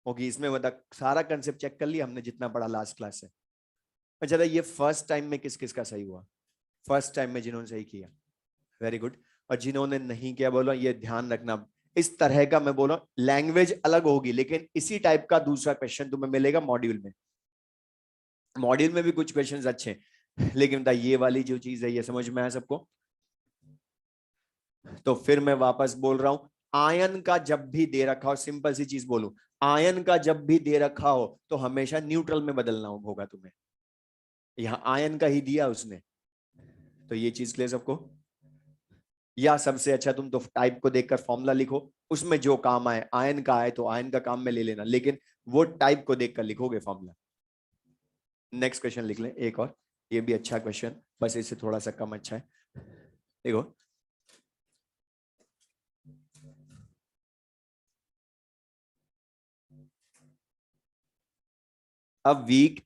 ओके, इसमें मतलब सारा कंसेप्ट चेक कर लिया हमने जितना पढ़ा लास्ट क्लास से। अच्छा, ये फर्स्ट टाइम में किस किस का सही हुआ? फर्स्ट टाइम में जिन्होंने सही किया, वेरी गुड। और जिन्होंने नहीं किया, बोलो ये ध्यान रखना, इस तरह का मैं बोला लैंग्वेज अलग होगी, लेकिन इसी टाइप का दूसरा क्वेश्चन तुम्हें मिलेगा मॉड्यूल में। मॉड्यूल में भी कुछ क्वेश्चंस अच्छे, लेकिन ये वाली जो चीज है ये समझ में आया सबको? तो फिर मैं वापस बोल रहा हूं, आयन का जब भी दे रखा हो, सिंपल सी चीज बोलूं, आयन का जब भी दे रखा हो तो हमेशा न्यूट्रल में बदलना होगा तुम्हें। यहां आयन का ही दिया उसने, तो ये चीज क्लियर सबको? या सबसे अच्छा तुम तो टाइप को देखकर फॉर्मूला लिखो, उसमें जो काम आए, आयन का आए तो आयन का काम में ले लेना, लेकिन वो टाइप को देखकर लिखोगे फॉर्मूला। नेक्स्ट क्वेश्चन लिख लें एक और, ये भी अच्छा क्वेश्चन, बस इससे थोड़ा सा कम अच्छा है। देखो, a weak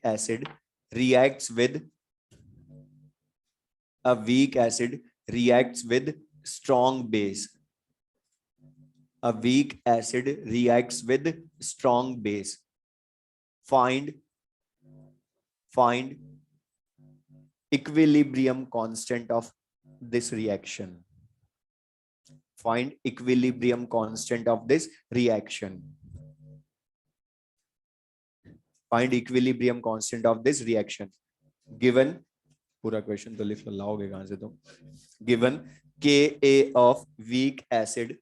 acid reacts with a weak acid reacts with strong base. A weak acid reacts with strong base. Find equilibrium constant of this reaction. Find equilibrium constant of this reaction. Find equilibrium constant of this reaction. Given, पूरा question तो लिख लो, लाओगे कहां से तुम? Given Ka of weak acid,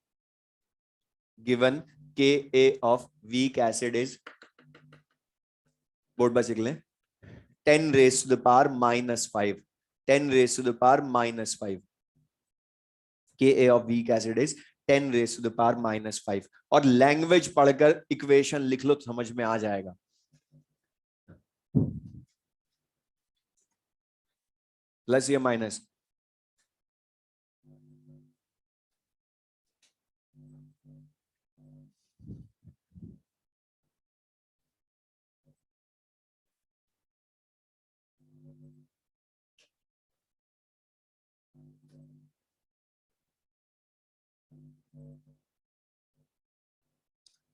given Ka of weak acid is, board बस लिख लें, 10⁻⁻5, 10⁻⁻5, Ka of weak acid is 10⁻⁻5, और लैंग्वेज पढ़कर इक्वेशन लिख लो तो समझ में आ जाएगा। प्लस या माइनस?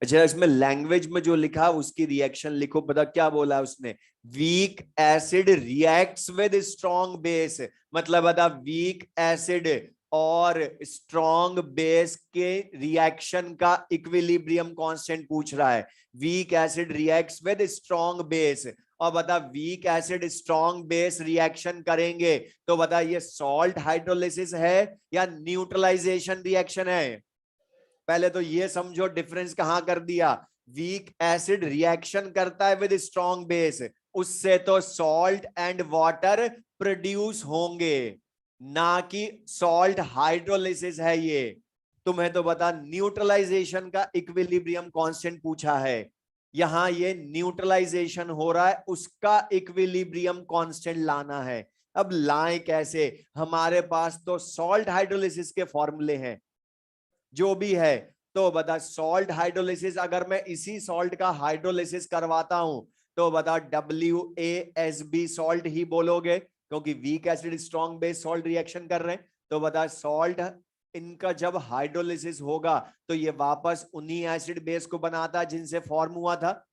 अच्छा, इसमें लैंग्वेज में जो लिखा उसकी रिएक्शन लिखो। पता क्या बोला उसने? Weak acid reacts with strong base, मतलब बता वीक एसिड और स्ट्रॉन्ग बेस के रिएक्शन का इक्विलिब्रियम कांस्टेंट पूछ रहा है। Weak acid reacts with strong base, और बता weak acid strong base reaction करेंगे तो बता ये सॉल्ट हाइड्रोलिसिस है या न्यूट्रलाइजेशन रिएक्शन है? पहले तो ये समझो डिफरेंस कहां कर दिया। वीक एसिड रिएक्शन करता है विद स्ट्रॉन्ग बेस, उससे तो सॉल्ट एंड वाटर प्रोड्यूस होंगे, ना कि सॉल्ट हाइड्रोलिसिस है ये। तुम्हें तो बता न्यूट्रलाइजेशन का इक्विलिब्रियम कांस्टेंट पूछा है, यहां ये न्यूट्रलाइजेशन हो रहा है, उसका इक्विलिब्रियम कांस्टेंट लाना है। अब लाएं कैसे, हमारे पास तो सॉल्ट हाइड्रोलिसिस के फॉर्मूले हैं जो भी है। तो बता सॉल्ट हाइड्रोलिसिस, अगर मैं इसी सॉल्ट का हाइड्रोलिसिस करवाता हूं तो बता WaSb सॉल्ट ही बोलोगे, क्योंकि weak acid strong base salt reaction कर रहे हैं। तो बता सॉल्ट इनका जब हाइड्रोलिसिस होगा तो ये वापस उन्हीं एसिड बेस को बनाता जिनसे फॉर्म हुआ था।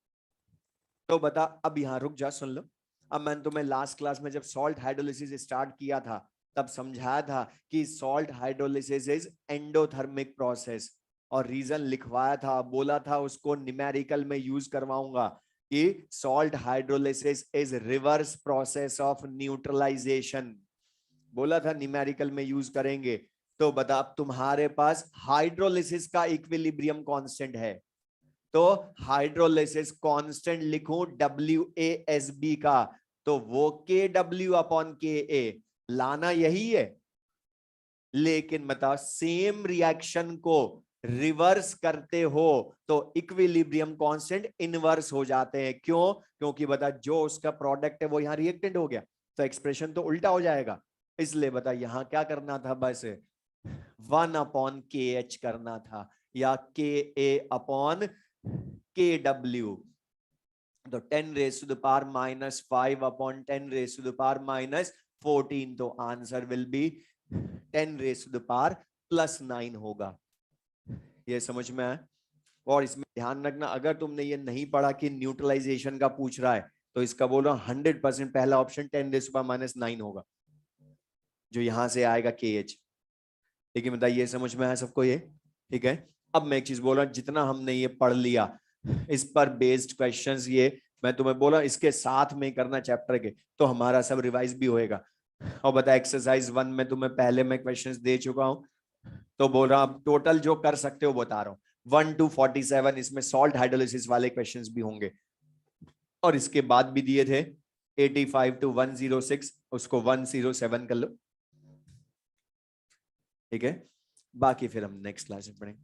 तो बता, अब यहां रुक जा, सुन लो। अब मैंने तुम्हें लास्ट क्लास में जब सॉल्ट हाइड्रोलिसिस स्टार्ट किया था तब समझाया था कि salt hydrolysis is endothermic process, और रीजन लिखवाया था, बोला था उसको न्यूमेरिकल में यूज करवाऊंगा कि salt hydrolysis is reverse process of neutralization, बोला था न्यूमेरिकल में यूज करेंगे। तो बता, अब तुम्हारे पास हाइड्रोलिसिस का इक्विलिब्रियम कांस्टेंट है, तो हाइड्रोलिसिस कांस्टेंट लिखूं WaSb का, तो वो KW/KA लाना यही है। लेकिन बता सेम रिएक्शन को रिवर्स करते हो तो इक्विलिब्रियम कांस्टेंट इनवर्स हो जाते हैं। क्यों? क्योंकि बता जो उसका प्रोडक्ट है वो यहां रिएक्टेंट हो गया, तो एक्सप्रेशन तो उल्टा हो जाएगा। इसलिए बता यहां क्या करना था, बस 1/KH करना था, या KA/KW। तो 10⁻⁻5/10⁻14, तो आंसर विल बी 10⁻+9 होगा। ये समझ में आया? और इसमें ध्यान रखना, अगर तुमने ये नहीं पढ़ा कि न्यूट्रलाइजेशन का पूछ रहा है, तो इसका बोलो 100% पहला ऑप्शन 10⁻⁻9 होगा, जो यहां से आएगा KH। लेकिन बताइए ये समझ में आया सबको ये? ठीक है। अब मैं एक चीज बोल रहा हूं, जितना हमने ये पढ़ लिया इस पर बेस्ड क्वेश्चंस, ये मैं तुम्हें बोला इसके साथ में करना चैप्टर के, तो हमारा सब रिवाइज भी होएगा। और बता एक्सरसाइज 1 में तुम्हें पहले मैं क्वेश्चंस दे चुका हूं, तो बोल रहा हूं टोटल जो कर सकते हो बता रहा हूं, 1 to 47 इसमें सॉल्ट हाइड्रोलिसिस वाले क्वेश्चंस भी होंगे, और इसके बाद भी दिए थे 85 to 106, उसको 107 कर लो। ठीक है, बाकी फिर हम नेक्स्ट क्लास में पढ़ेंगे।